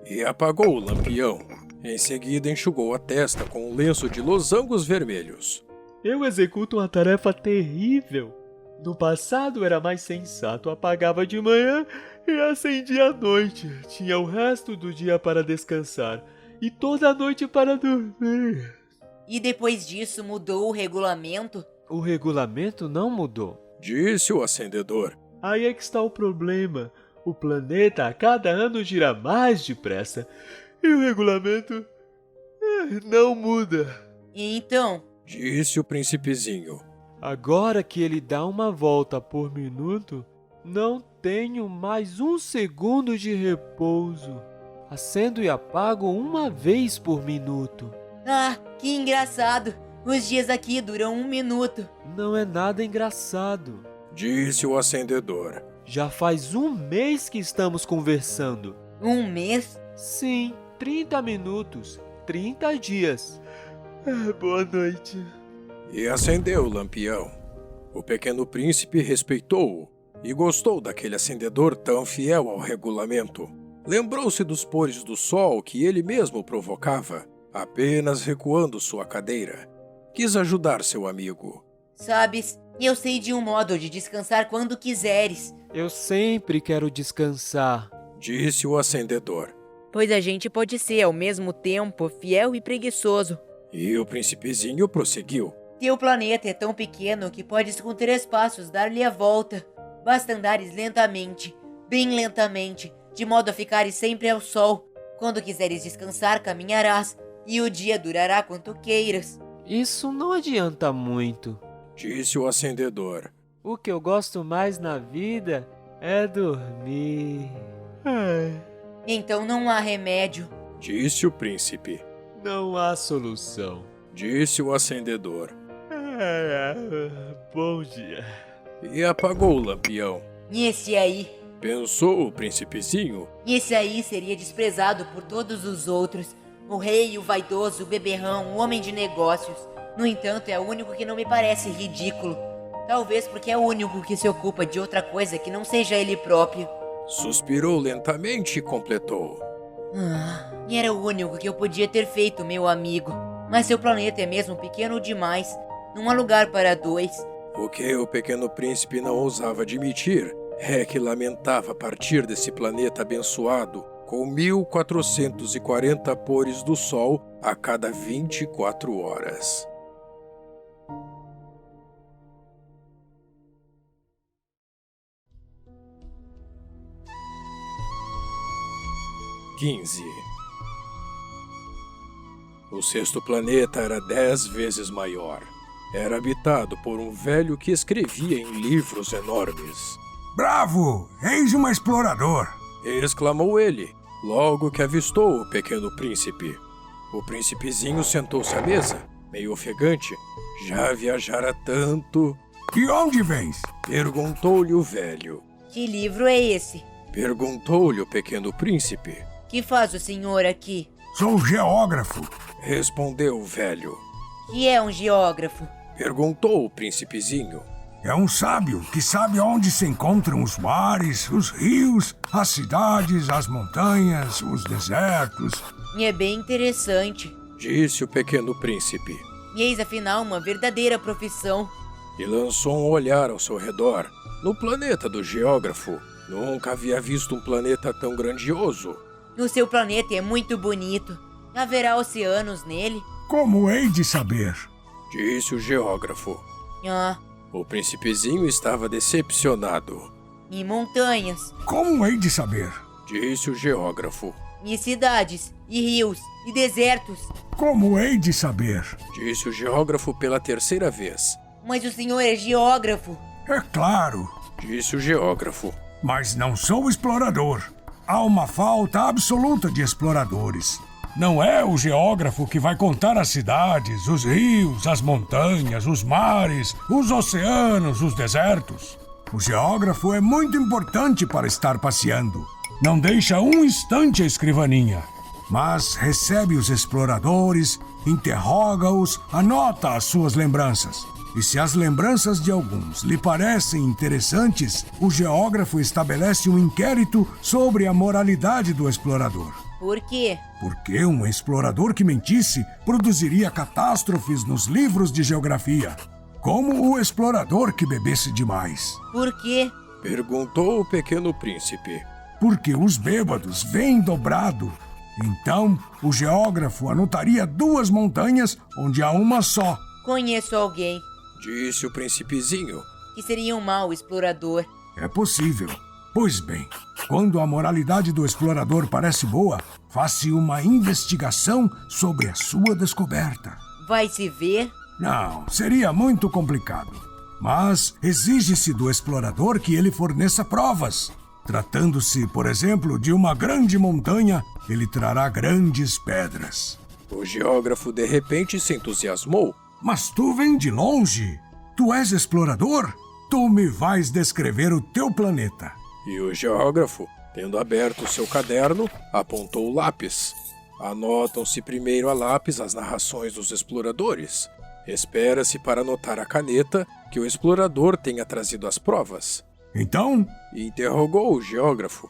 E apagou o lampião. Em seguida enxugou a testa com um lenço de losangos vermelhos. Eu executo uma tarefa terrível. No passado era mais sensato. Apagava de manhã e acendia à noite. Tinha o resto do dia para descansar e toda a noite para dormir. E depois disso mudou o regulamento? O regulamento não mudou. Disse o acendedor. Aí é que está o problema. O planeta a cada ano gira mais depressa. E o regulamento não muda. E então? Disse o príncipezinho. Agora que ele dá uma volta por minuto, não tenho mais um segundo de repouso. Acendo e apago uma vez por minuto. Ah, que engraçado. Os dias aqui duram 1 minuto. Não é nada engraçado. Disse o acendedor. Já faz 1 mês que estamos conversando. 1 mês? Sim, 30 minutos, 30 dias. Boa noite. E acendeu o lampião. O pequeno príncipe respeitou-o e gostou daquele acendedor tão fiel ao regulamento. Lembrou-se dos pôres do sol que ele mesmo provocava, apenas recuando sua cadeira. Quis ajudar seu amigo. Sabes, Eu sei de um modo de descansar quando quiseres. Eu sempre quero descansar, disse o acendedor. Pois a gente pode ser, ao mesmo tempo, fiel e preguiçoso. E o príncipezinho prosseguiu. Teu planeta é tão pequeno que podes com 3 passos dar-lhe a volta. Basta andares lentamente, bem lentamente, de modo a ficares sempre ao sol. Quando quiseres descansar, caminharás, e o dia durará quanto queiras. Isso não adianta muito, disse o acendedor. O que eu gosto mais na vida é dormir. Então não há remédio, disse o príncipe. Não há solução, disse o acendedor. Bom dia. E apagou o lampião. E esse aí? Pensou o príncipezinho. Esse aí seria desprezado por todos os outros. O rei, o vaidoso, o beberrão, o homem de negócios. No entanto, é o único que não me parece ridículo. Talvez porque é o único que se ocupa de outra coisa que não seja ele próprio. Suspirou lentamente e completou. E era o único que eu podia ter feito, meu amigo. Mas seu planeta é mesmo pequeno demais. Não há lugar para 2. O que o pequeno príncipe não ousava admitir é que lamentava partir desse planeta abençoado com 1440 pores do sol a cada 24 horas. O 6º planeta era 10 vezes maior. Era habitado por um velho que escrevia em livros enormes. Bravo! Eis um explorador! Exclamou ele, logo que avistou o pequeno príncipe. O príncipezinho sentou-se à mesa, meio ofegante. Já viajara tanto. De onde vens? Perguntou-lhe o velho. Que livro é esse? Perguntou-lhe o pequeno príncipe. Que faz o senhor aqui? Sou geógrafo. Respondeu o velho. Que é um geógrafo? Perguntou o príncipezinho. É um sábio que sabe onde se encontram os mares, os rios, as cidades, as montanhas, os desertos. E é bem interessante, disse o pequeno príncipe. E eis afinal uma verdadeira profissão. E lançou um olhar ao seu redor. No planeta do geógrafo, nunca havia visto um planeta tão grandioso. O seu planeta é muito bonito. Haverá oceanos nele? Como hei de saber? Disse o geógrafo. O príncipezinho estava decepcionado. E montanhas? Como hei de saber? Disse o geógrafo. E cidades, e rios, e desertos? Como hei de saber? Disse o geógrafo pela 3ª vez. Mas o senhor é geógrafo. É claro. Disse o geógrafo. Mas não sou explorador. Há uma falta absoluta de exploradores. Não é o geógrafo que vai contar as cidades, os rios, as montanhas, os mares, os oceanos, os desertos. O geógrafo é muito importante para estar passeando. Não deixa um instante a escrivaninha, mas recebe os exploradores, interroga-os, anota as suas lembranças. E se as lembranças de alguns lhe parecem interessantes, o geógrafo estabelece um inquérito sobre a moralidade do explorador. Por quê? Porque um explorador que mentisse produziria catástrofes nos livros de geografia, como o explorador que bebesse demais. Por quê? Perguntou o pequeno príncipe. Porque os bêbados vêm dobrado. Então, o geógrafo anotaria 2 montanhas onde há uma só. Conheço alguém, disse o príncipezinho, que seria um mau explorador. É possível. Pois bem, quando a moralidade do explorador parece boa, faz-se uma investigação sobre a sua descoberta. Vai se ver? Não, seria muito complicado. Mas exige-se do explorador que ele forneça provas. Tratando-se, por exemplo, de uma grande montanha, ele trará grandes pedras. O geógrafo de repente se entusiasmou. Mas tu vem de longe. Tu és explorador? Tu me vais descrever o teu planeta. E o geógrafo, tendo aberto seu caderno, apontou o lápis. Anotam-se primeiro a lápis as narrações dos exploradores. Espera-se para anotar a caneta que o explorador tenha trazido as provas. Então? Interrogou o geógrafo.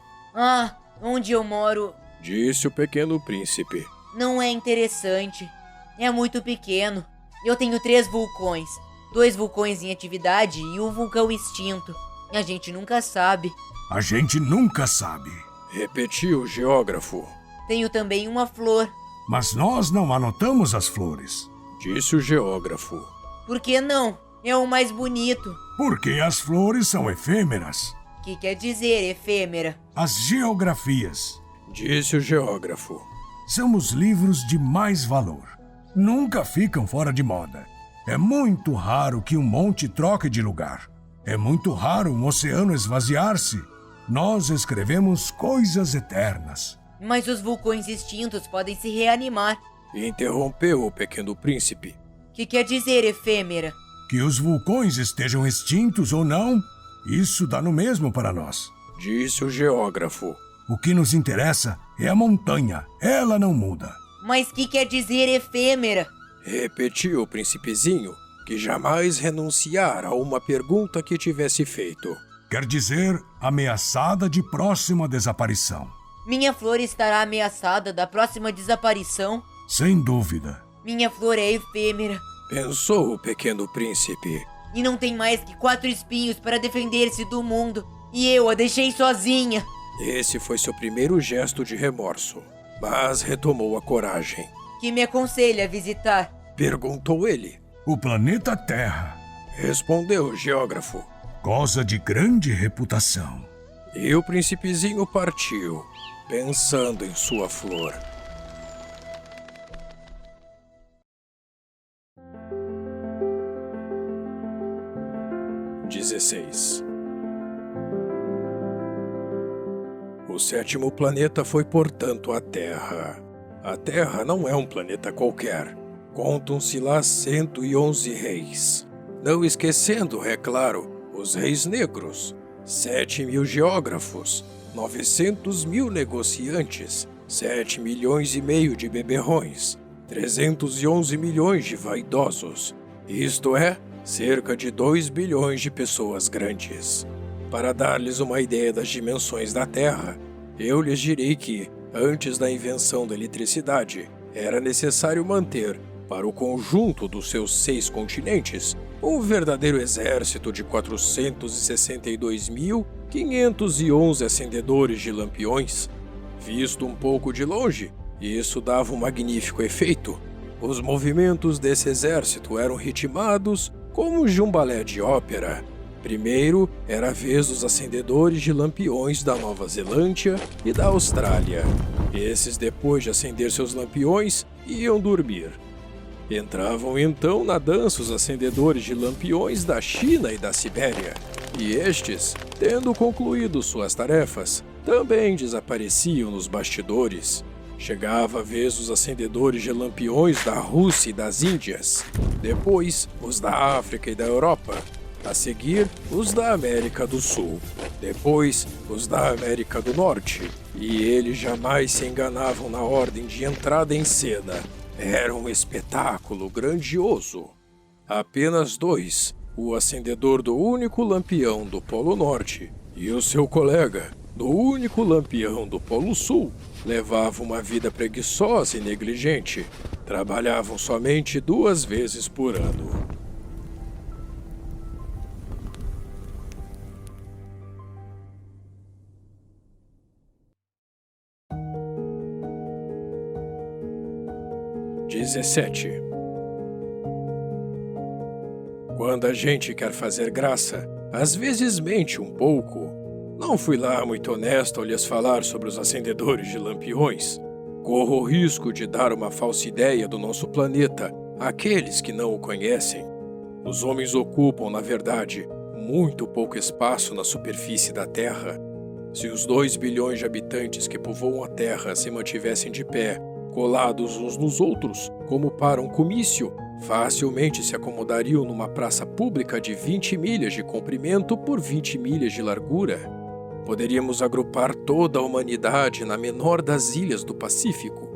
Onde eu moro, disse o pequeno príncipe. Não é interessante. É muito pequeno. Eu tenho 3 vulcões. 2 vulcões em atividade e um vulcão extinto. A gente nunca sabe. A gente nunca sabe. Repetiu o geógrafo. Tenho também uma flor. Mas nós não anotamos as flores. Disse o geógrafo. Por que não? É o mais bonito. Porque as flores são efêmeras. Que quer dizer efêmera? As geografias. Disse o geógrafo. São os livros de mais valor. Nunca ficam fora de moda. É muito raro que um monte troque de lugar. É muito raro um oceano esvaziar-se. Nós escrevemos coisas eternas. Mas os vulcões extintos podem se reanimar. Interrompeu o pequeno príncipe. Que quer dizer efêmera? Que os vulcões estejam extintos ou não, isso dá no mesmo para nós. Disse o geógrafo. O que nos interessa é a montanha. Ela não muda. Mas que quer dizer efêmera? Repetiu o príncipezinho, que jamais renunciara a uma pergunta que tivesse feito. Quer dizer ameaçada de próxima desaparição. Minha flor estará ameaçada da próxima desaparição? Sem dúvida. Minha flor é efêmera. Pensou o pequeno príncipe. E não tem mais que 4 espinhos para defender-se do mundo. E eu a deixei sozinha. Esse foi seu primeiro gesto de remorso, mas retomou a coragem. Que me aconselha a visitar? Perguntou ele. O planeta Terra. Respondeu o geógrafo. Goza de grande reputação. E o príncipezinho partiu, pensando em sua flor. O 7º planeta foi, portanto, a Terra. A Terra não é um planeta qualquer. Contam-se lá 111 reis. Não esquecendo, é claro, os reis negros, 7.000 geógrafos, 900.000 negociantes, 7 milhões e meio de beberrões, 311 milhões de vaidosos, isto é, cerca de 2 bilhões de pessoas grandes. Para dar-lhes uma ideia das dimensões da Terra, eu lhes direi que, antes da invenção da eletricidade, era necessário manter, para o conjunto dos seus 6 continentes, um verdadeiro exército de 462.511 acendedores de lampiões. Visto um pouco de longe, isso dava um magnífico efeito. Os movimentos desse exército eram ritmados como de um balé de ópera. Primeiro era a vez dos acendedores de lampiões da Nova Zelândia e da Austrália. Esses, depois de acender seus lampiões, iam dormir. Entravam então na dança os acendedores de lampiões da China e da Sibéria, e estes, tendo concluído suas tarefas, também desapareciam nos bastidores. Chegava a vez dos acendedores de lampiões da Rússia e das Índias, depois os da África e da Europa, a seguir os da América do Sul, depois os da América do Norte, e eles jamais se enganavam na ordem de entrada em cena. Era um espetáculo grandioso. Apenas 2, o acendedor do único lampião do Polo Norte e o seu colega, do único lampião do Polo Sul, levavam uma vida preguiçosa e negligente. Trabalhavam somente 2 vezes por ano. Quando a gente quer fazer graça, às vezes mente um pouco. Não fui lá muito honesto ao lhes falar sobre os acendedores de lampiões. Corro o risco de dar uma falsa ideia do nosso planeta àqueles que não o conhecem. Os homens ocupam, na verdade, muito pouco espaço na superfície da Terra. Se os 2 bilhões de habitantes que povoam a Terra se mantivessem de pé, colados uns nos outros, como para um comício, facilmente se acomodariam numa praça pública de 20 milhas de comprimento por 20 milhas de largura. Poderíamos agrupar toda a humanidade na menor das ilhas do Pacífico.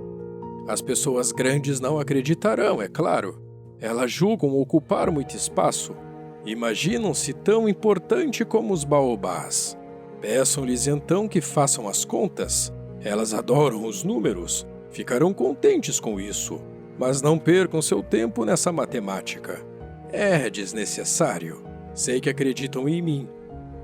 As pessoas grandes não acreditarão, é claro. Elas julgam ocupar muito espaço. Imaginam-se tão importante como os baobás. Peçam-lhes então que façam as contas. Elas adoram os números. Ficarão contentes com isso, mas não percam seu tempo nessa matemática. É desnecessário. Sei que acreditam em mim.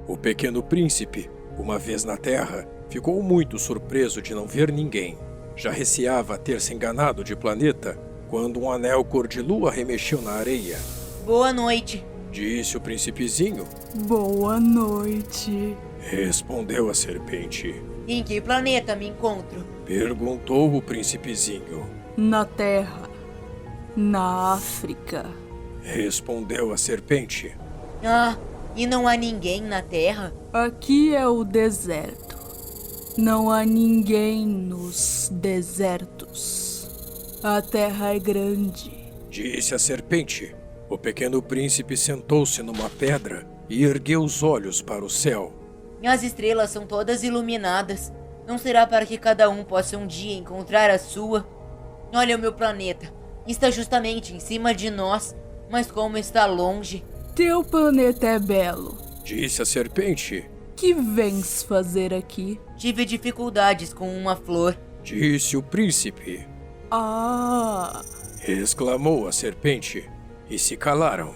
O pequeno príncipe, uma vez na Terra, ficou muito surpreso de não ver ninguém. Já receava ter se enganado de planeta quando um anel cor-de-lua remexeu na areia. Boa noite, disse o príncipezinho. Boa noite, respondeu a serpente. Em que planeta me encontro? Perguntou o príncipezinho. Na Terra. Na África. Respondeu a serpente. Ah, e não há ninguém na Terra? Aqui é o deserto. Não há ninguém nos desertos. A Terra é grande, disse a serpente. O pequeno príncipe sentou-se numa pedra e ergueu os olhos para o céu. As estrelas são todas iluminadas. Não será para que cada um possa um dia encontrar a sua? Olha o meu planeta. Está justamente em cima de nós, mas como está longe. Teu planeta é belo, disse a serpente. Que vens fazer aqui? Tive dificuldades com uma flor, disse o príncipe. Ah! Exclamou a serpente, e se calaram.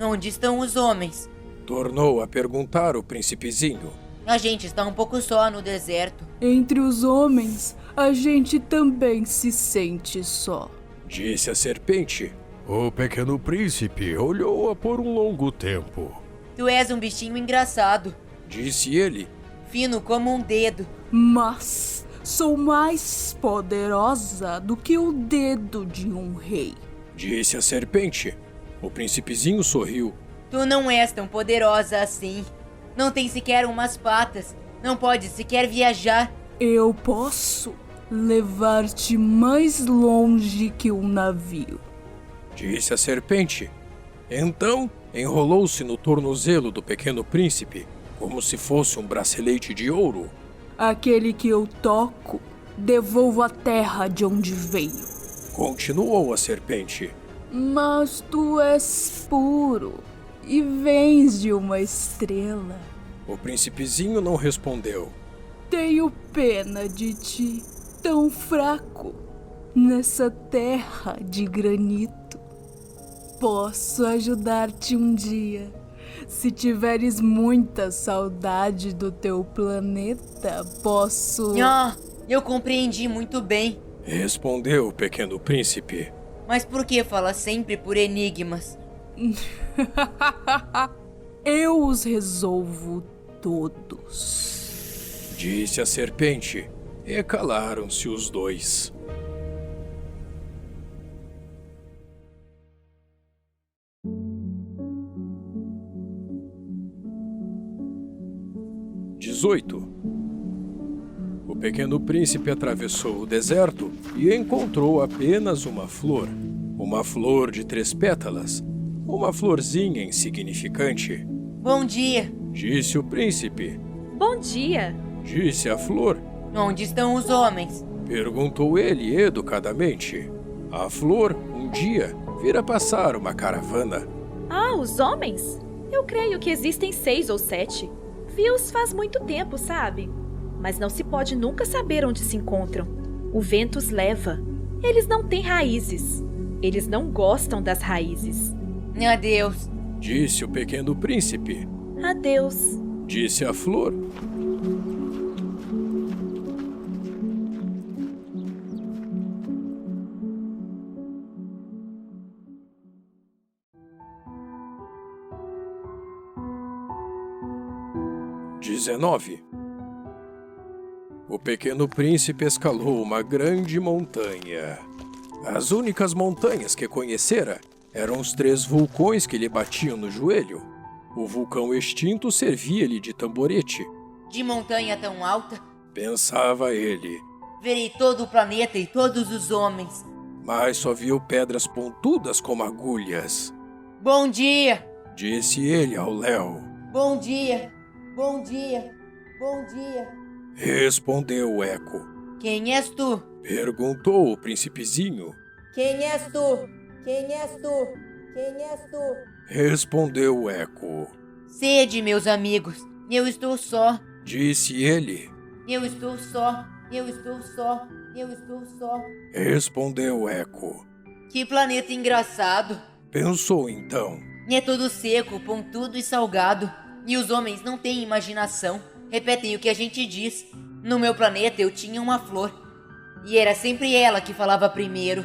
Onde estão os homens? Tornou a perguntar o príncipezinho. A gente está um pouco só no deserto. Entre os homens, a gente também se sente só, disse a serpente. O pequeno príncipe olhou-a por um longo tempo. Tu és um bichinho engraçado, disse ele. Fino como um dedo. Mas sou mais poderosa do que o dedo de um rei, disse a serpente. O príncipezinho sorriu. Tu não és tão poderosa assim. Não tem sequer umas patas. Não pode sequer viajar. Eu posso levar-te mais longe que um navio, disse a serpente. Então enrolou-se no tornozelo do pequeno príncipe, como se fosse um bracelete de ouro. Aquele que eu toco, devolvo a terra de onde veio, continuou a serpente. Mas tu és puro e vens de uma estrela. O príncipezinho não respondeu. Tenho pena de ti, tão fraco, nessa terra de granito. Posso ajudar-te um dia. Se tiveres muita saudade do teu planeta, posso... Ah, eu compreendi muito bem, respondeu o pequeno príncipe. Mas por que fala sempre por enigmas? Eu os resolvo todos, disse a serpente, e calaram-se os dois. O pequeno príncipe atravessou o deserto e encontrou apenas uma flor de 3 pétalas, uma florzinha insignificante. Bom dia, disse o príncipe. Bom dia, disse a flor. Onde estão os homens? Perguntou ele educadamente. A flor, um dia, vira passar uma caravana. Ah, os homens? Eu creio que existem 6 ou 7. Vi-os faz muito tempo, sabe? Mas não se pode nunca saber onde se encontram. O vento os leva. Eles não têm raízes. Eles não gostam das raízes. Adeus, disse o pequeno príncipe. Adeus, disse a flor. O pequeno príncipe escalou uma grande montanha. As únicas montanhas que conhecera eram os 3 vulcões que lhe batiam no joelho. O vulcão extinto servia-lhe de tamborete. De montanha tão alta, pensava ele, verei todo o planeta e todos os homens. Mas só viu pedras pontudas como agulhas. Bom dia, disse ele ao Léo. Bom dia, bom dia, bom dia, respondeu o eco. Quem és tu? Perguntou o príncipezinho. Quem és tu? Quem és tu? Quem és tu? Respondeu o eco. Sede, meus amigos, eu estou só, disse ele. Eu estou só, eu estou só, eu estou só, respondeu o eco. Que planeta engraçado, pensou então. É todo seco, pontudo e salgado. E os homens não têm imaginação. Repetem o que a gente diz. No meu planeta eu tinha uma flor. E era sempre ela que falava primeiro.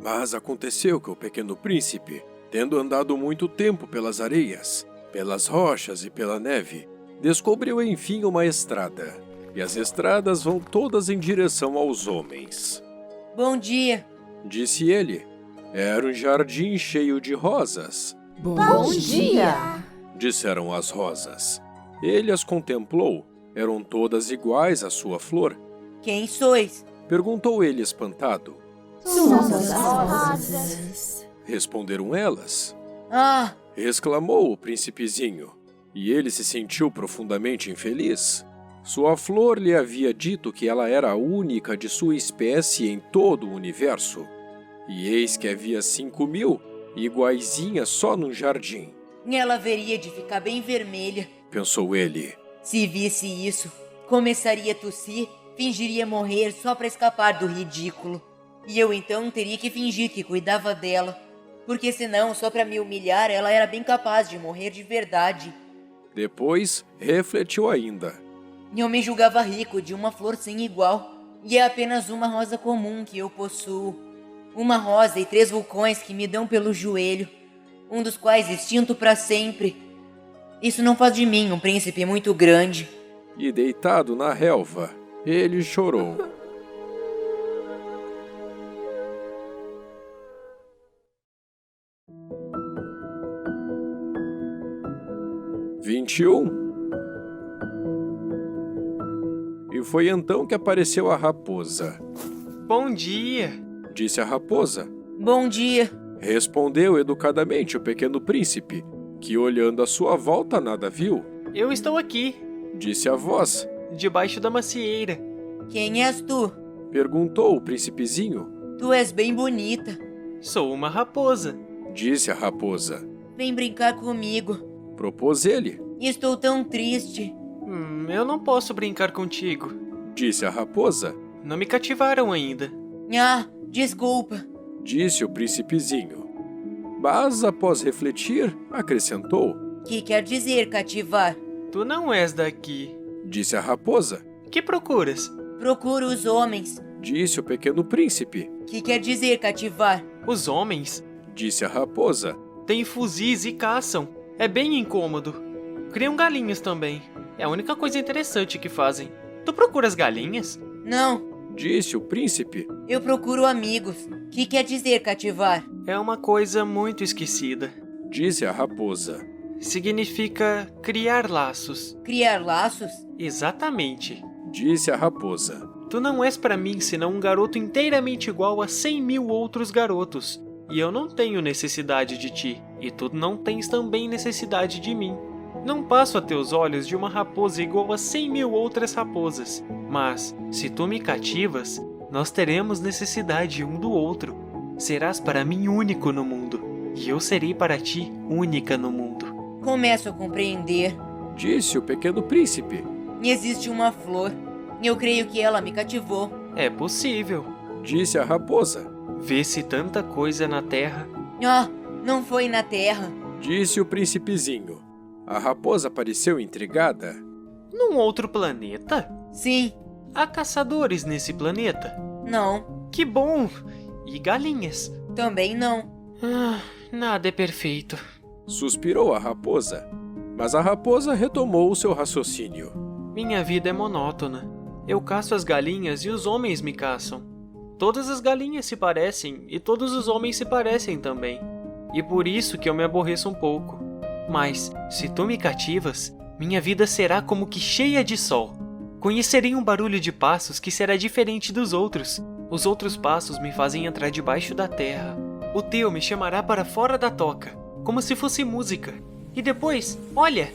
Mas aconteceu que o pequeno príncipe, tendo andado muito tempo pelas areias, pelas rochas e pela neve, descobriu enfim uma estrada. E as estradas vão todas em direção aos homens. Bom dia, disse ele. Era um jardim cheio de rosas. Bom dia, disseram as rosas. Ele as contemplou. Eram todas iguais à sua flor. Quem sois? Perguntou ele espantado. Somos as rosas, responderam elas. Ah! Exclamou o príncipezinho. E ele se sentiu profundamente infeliz. Sua flor lhe havia dito que ela era a única de sua espécie em todo o universo. E eis que havia 5.000, iguaizinhas só num jardim. Ela haveria de ficar bem vermelha, pensou ele. Se visse isso, começaria a tossir, fingiria morrer só para escapar do ridículo. E eu então teria que fingir que cuidava dela, porque senão, só para me humilhar, ela era bem capaz de morrer de verdade. Depois, refletiu ainda. Eu me julgava rico de uma flor sem igual, e é apenas uma rosa comum que eu possuo. Uma rosa e 3 vulcões que me dão pelo joelho, um dos quais extinto para sempre. Isso não faz de mim um príncipe muito grande. E deitado na relva, ele chorou. E foi então que apareceu a raposa. Bom dia, disse a raposa. Bom dia, respondeu educadamente o pequeno príncipe, que olhando à sua volta nada viu. Eu estou aqui, disse a voz, debaixo da macieira. Quem és tu? Perguntou o príncipezinho. Tu és bem bonita. Sou uma raposa, disse a raposa. Vem brincar comigo, propôs ele. Estou tão triste. Eu não posso brincar contigo, disse a raposa. Não me cativaram ainda. Ah, desculpa, disse o príncipezinho. Mas, após refletir, acrescentou. Que quer dizer cativar? Tu não és daqui, disse a raposa. Que procuras? Procuro os homens, disse o pequeno príncipe. Que quer dizer cativar? Os homens, disse a raposa. Têm fuzis e caçam. É bem incômodo. Criam galinhas também. É a única coisa interessante que fazem. Tu procuras galinhas? Não, disse o príncipe. Eu procuro amigos. Que quer dizer cativar? É uma coisa muito esquecida, disse a raposa. Significa criar laços. Criar laços? Exatamente, disse a raposa. Tu não és para mim senão um garoto inteiramente igual a 100.000 outros garotos. E eu não tenho necessidade de ti, e tu não tens também necessidade de mim. Não passo a teus olhos de uma raposa igual a 100.000 outras raposas, mas, se tu me cativas, nós teremos necessidade um do outro. Serás para mim único no mundo, e eu serei para ti única no mundo. Começo a compreender, disse o pequeno príncipe. Existe uma flor, eu creio que ela me cativou. É possível, disse a raposa. Vê-se tanta coisa na terra. Ah, não foi na terra, disse o príncipezinho. A raposa pareceu intrigada. Num outro planeta? Sim. Há caçadores nesse planeta? Não. Que bom! E galinhas? Também não. Nada é perfeito. Suspirou a raposa. Mas a raposa retomou o seu raciocínio. Minha vida é monótona. Eu caço as galinhas e os homens me caçam. Todas as galinhas se parecem e todos os homens se parecem também. E por isso que eu me aborreço um pouco. Mas, se tu me cativas, minha vida será como que cheia de sol. Conhecerei um barulho de passos que será diferente dos outros. Os outros passos me fazem entrar debaixo da terra. O teu me chamará para fora da toca, como se fosse música. E depois, olha!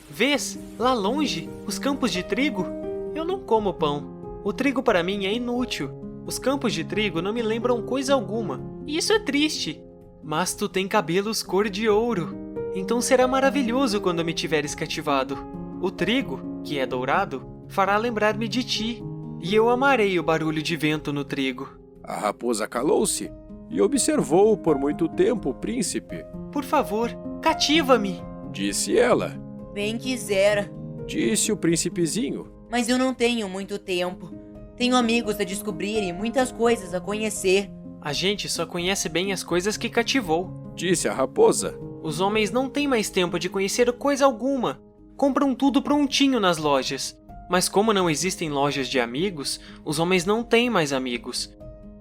Vês, lá longe, os campos de trigo? Eu não como pão. O trigo para mim é inútil. Os campos de trigo não me lembram coisa alguma. E isso é triste. Mas tu tem cabelos cor de ouro. Então será maravilhoso quando me tiveres cativado. O trigo, que é dourado, fará lembrar-me de ti. E eu amarei o barulho de vento no trigo. A raposa calou-se e observou por muito tempo o príncipe. Por favor, cativa-me, disse ela. Bem quisera, disse o príncipezinho. Mas eu não tenho muito tempo. Tenho amigos a descobrir e muitas coisas a conhecer. A gente só conhece bem as coisas que cativou, disse a raposa. Os homens não têm mais tempo de conhecer coisa alguma. Compram tudo prontinho nas lojas. Mas como não existem lojas de amigos, os homens não têm mais amigos.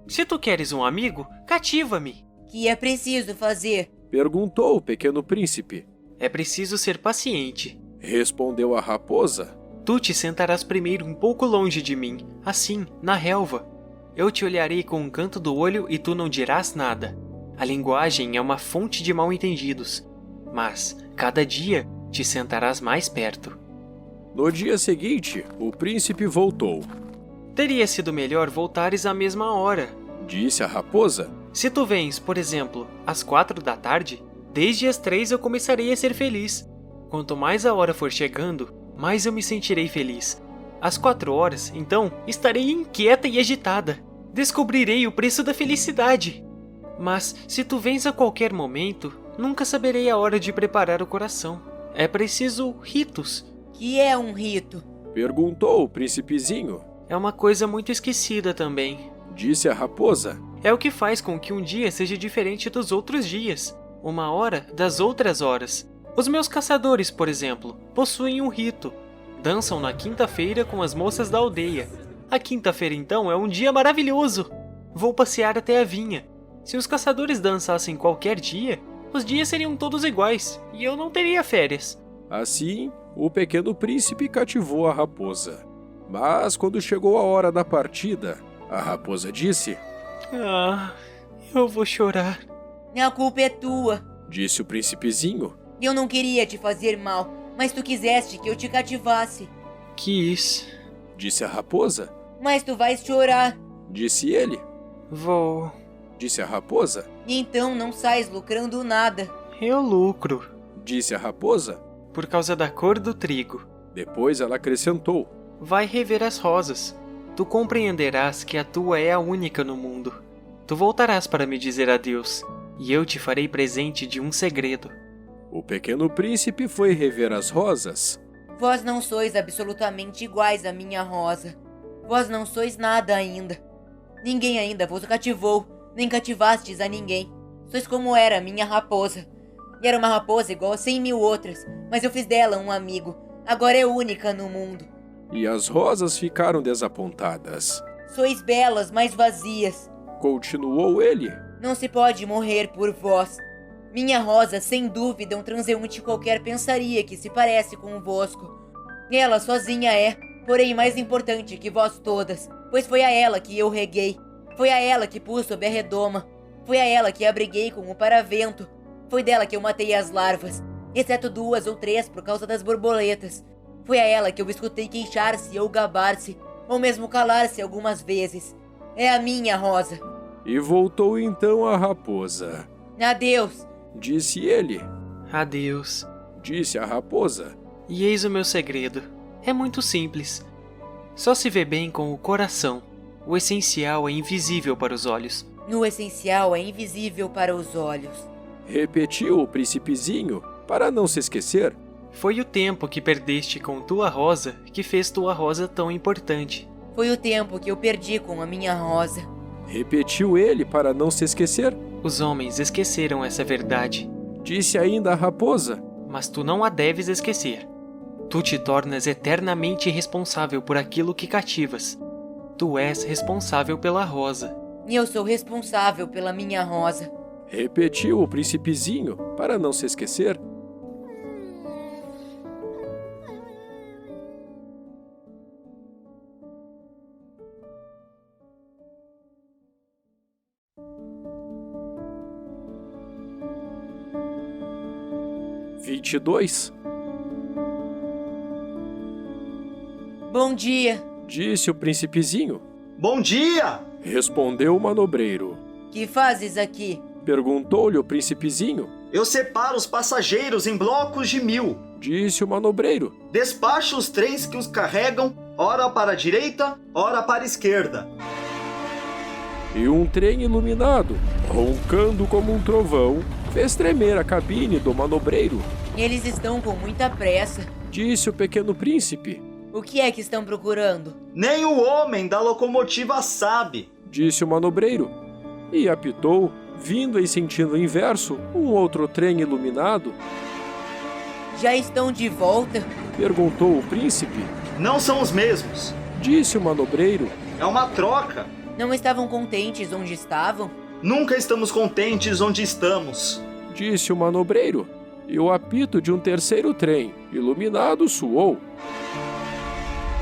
Se tu queres um amigo, cativa-me. Que é preciso fazer? Perguntou o pequeno príncipe. É preciso ser paciente, respondeu a raposa. Tu te sentarás primeiro um pouco longe de mim, assim, na relva. Eu te olharei com um canto do olho e tu não dirás nada. A linguagem é uma fonte de mal-entendidos, mas, cada dia, te sentarás mais perto. No dia seguinte, o príncipe voltou. Teria sido melhor voltares à mesma hora, disse a raposa. Se tu vens, por exemplo, às 4 da tarde, desde as 3 eu começarei a ser feliz. Quanto mais a hora for chegando, mais eu me sentirei feliz. Às 4 horas, então, estarei inquieta e agitada. Descobrirei o preço da felicidade. Mas, se tu vens a qualquer momento, nunca saberei a hora de preparar o coração. É preciso ritos. Que é um rito? Perguntou o príncipezinho. É uma coisa muito esquecida também, disse a raposa. É o que faz com que um dia seja diferente dos outros dias, uma hora das outras horas. Os meus caçadores, por exemplo, possuem um rito. Dançam na quinta-feira com as moças da aldeia. A quinta-feira, então, é um dia maravilhoso. Vou passear até a vinha. Se os caçadores dançassem qualquer dia, os dias seriam todos iguais e eu não teria férias. Assim, o pequeno príncipe cativou a raposa. Mas quando chegou a hora da partida, a raposa disse: Ah, eu vou chorar. A culpa é tua, disse o príncipezinho. Eu não queria te fazer mal, mas tu quiseste que eu te cativasse. Quis, disse a raposa. Mas tu vais chorar, disse ele. Vou, disse a raposa. Então não sais lucrando nada. Eu lucro, disse a raposa. Por causa da cor do trigo. Depois ela acrescentou: Vai rever as rosas. Tu compreenderás que a tua é a única no mundo. Tu voltarás para me dizer adeus, e eu te farei presente de um segredo. O pequeno príncipe foi rever as rosas. Vós não sois absolutamente iguais à minha rosa. Vós não sois nada ainda. Ninguém ainda vos cativou, nem cativastes a ninguém. Sois como era a minha raposa. E era uma raposa igual a 100.000 outras, mas eu fiz dela um amigo. Agora é única no mundo. E as rosas ficaram desapontadas. Sois belas, mas vazias. Continuou ele. Não se pode morrer por vós. Minha rosa, sem dúvida, um transeunte qualquer pensaria que se parece convosco. Ela sozinha é, porém mais importante que vós todas, pois foi a ela que eu reguei. Foi a ela que pus sob a redoma. Foi a ela que abriguei com o paravento. Foi dela que eu matei as larvas, exceto 2 ou 3 por causa das borboletas. Foi a ela que eu escutei queixar-se ou gabar-se, ou mesmo calar-se algumas vezes. É a minha rosa. E voltou então a raposa. Adeus, disse ele. Adeus, disse a raposa. E eis o meu segredo. É muito simples. Só se vê bem com o coração. O essencial é invisível para os olhos. No essencial é invisível para os olhos. Repetiu o príncipezinho, para não se esquecer. Foi o tempo que perdeste com tua rosa que fez tua rosa tão importante. Foi o tempo que eu perdi com a minha rosa. Repetiu ele para não se esquecer. Os homens esqueceram essa verdade. Disse ainda a raposa. Mas tu não a deves esquecer. Tu te tornas eternamente responsável por aquilo que cativas. Tu és responsável pela rosa. E eu sou responsável pela minha rosa. Repetiu o príncipezinho para não se esquecer. Bom dia, Disse o príncipezinho. Bom dia! Respondeu o manobreiro. Que fazes aqui? Perguntou-lhe o príncipezinho. Eu separo os passageiros em blocos de 1000. Disse o manobreiro. Despacho os trens que os carregam, ora para a direita, ora para a esquerda. E um trem iluminado, roncando como um trovão, fez tremer a cabine do manobreiro. Eles estão com muita pressa. Disse o pequeno príncipe. O que é que estão procurando? Nem o homem da locomotiva sabe. Disse o manobreiro. E apitou, vindo em sentido inverso, um outro trem iluminado. Já estão de volta? Perguntou o príncipe. Não são os mesmos. Disse o manobreiro. É uma troca. Não estavam contentes onde estavam? Nunca estamos contentes onde estamos. Disse o manobreiro. E o apito de um terceiro trem, iluminado, soou.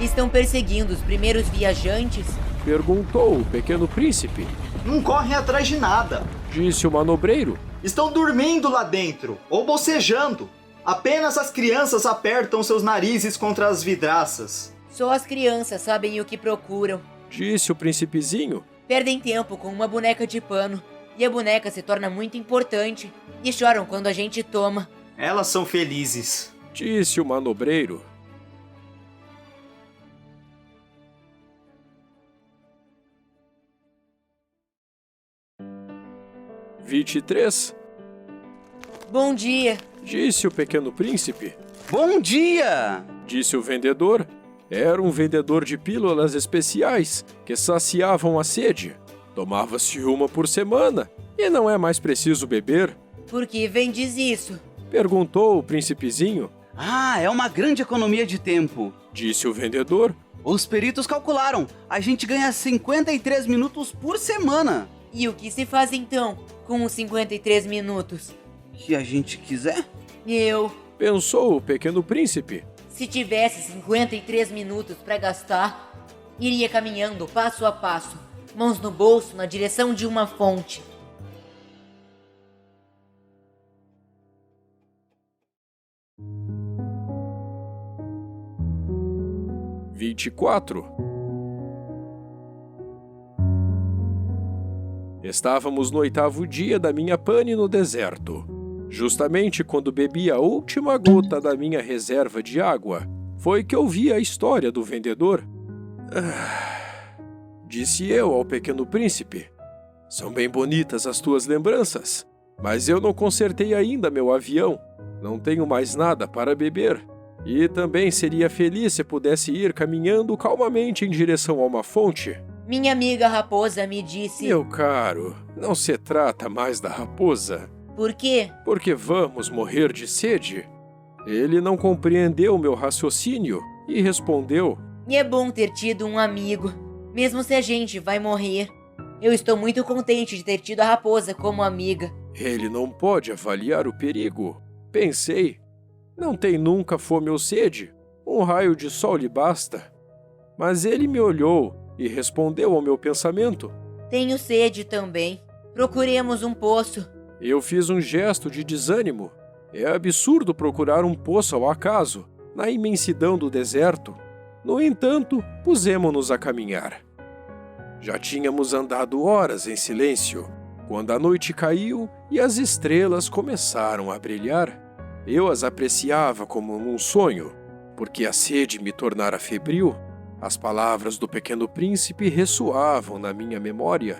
Estão perseguindo os primeiros viajantes? Perguntou o pequeno príncipe. Não correm atrás de nada. Disse o manobreiro. Estão dormindo lá dentro, ou bocejando. Apenas as crianças apertam seus narizes contra as vidraças. Só as crianças sabem o que procuram. Disse o príncipezinho. Perdem tempo com uma boneca de pano. E a boneca se torna muito importante. E choram quando a gente toma. Elas são felizes. Disse o manobreiro. "23. Bom dia. Disse o pequeno príncipe. Bom dia! Disse o vendedor. Era um vendedor de pílulas especiais que saciavam a sede. Tomava-se uma por semana e não é mais preciso beber. Por que vendes isso? Perguntou o príncipezinho. Ah, é uma grande economia de tempo. Disse o vendedor. Os peritos calcularam. A gente ganha 53 minutos por semana. E o que se faz então com os 53 minutos? Que a gente quiser? Pensou o pequeno príncipe. Se tivesse 53 minutos para gastar, iria caminhando passo a passo, mãos no bolso na direção de uma fonte. "24. Estávamos no 8º dia da minha pane no deserto. Justamente quando bebi a última gota da minha reserva de água, foi que ouvi a história do vendedor. Disse eu ao pequeno príncipe. São bem bonitas as tuas lembranças, mas eu não consertei ainda meu avião. Não tenho mais nada para beber. E também seria feliz se pudesse ir caminhando calmamente em direção a uma fonte. Minha amiga raposa me disse... Meu caro, não se trata mais da raposa. Por quê? Porque vamos morrer de sede. Ele não compreendeu meu raciocínio e respondeu... E é bom ter tido um amigo, mesmo se a gente vai morrer. Eu estou muito contente de ter tido a raposa como amiga. Ele não pode avaliar o perigo. Pensei, não tem nunca fome ou sede. Um raio de sol lhe basta. Mas ele me olhou e respondeu ao meu pensamento. Tenho sede também. Procuremos um poço. Eu fiz um gesto de desânimo. É absurdo procurar um poço ao acaso, na imensidão do deserto. No entanto, pusemo-nos a caminhar. Já tínhamos andado horas em silêncio, quando a noite caiu e as estrelas começaram a brilhar. Eu as apreciava como num sonho, porque a sede me tornara febril. As palavras do pequeno príncipe ressoavam na minha memória.